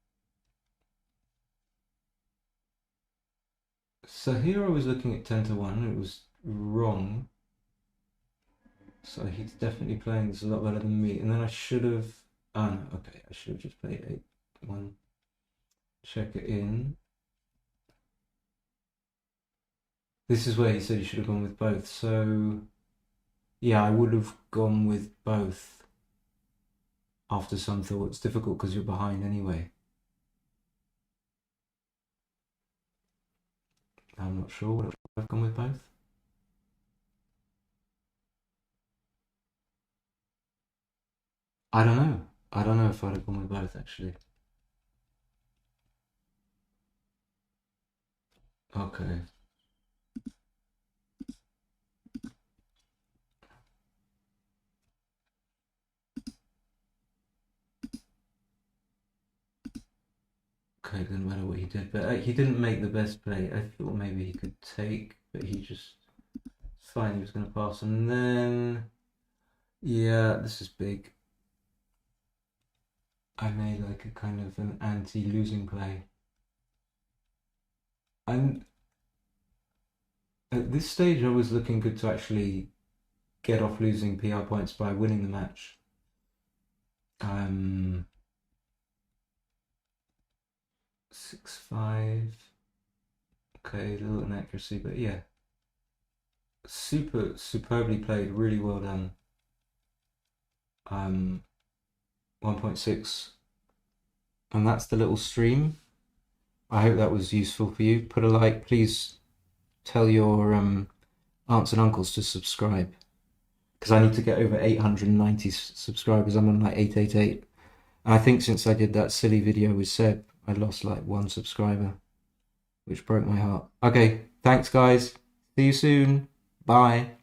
So here I was looking at 10-1. It was wrong. So he's definitely playing this a lot better than me. And then I should have Oh no, okay, I should have just played 8-1. Check it in. This is where he said he should have gone with both, so yeah, I would have gone with both after some thought. It's difficult because you're behind anyway. I'm not sure. Would I have gone with both? I don't know. I don't know if I'd have gone with both actually. Okay. Okay, it didn't matter what he did, but he didn't make the best play. I thought maybe he could take, but he just fine. He was going to pass, and then yeah, this is big. I made like a kind of an anti-losing play, and at this stage, I was looking good to actually get off losing PR points by winning the match. 6-5. Okay, a little inaccuracy, but yeah, superbly played, really well done. 1.6, and that's the little stream. I hope that was useful for you. Put a like, please. Tell your aunts and uncles to subscribe, because I need to get over 890 subscribers. I'm on like 888. And I think since I did that silly video with Seb, I lost like 1 subscriber, which broke my heart. Okay, thanks guys. See you soon. Bye.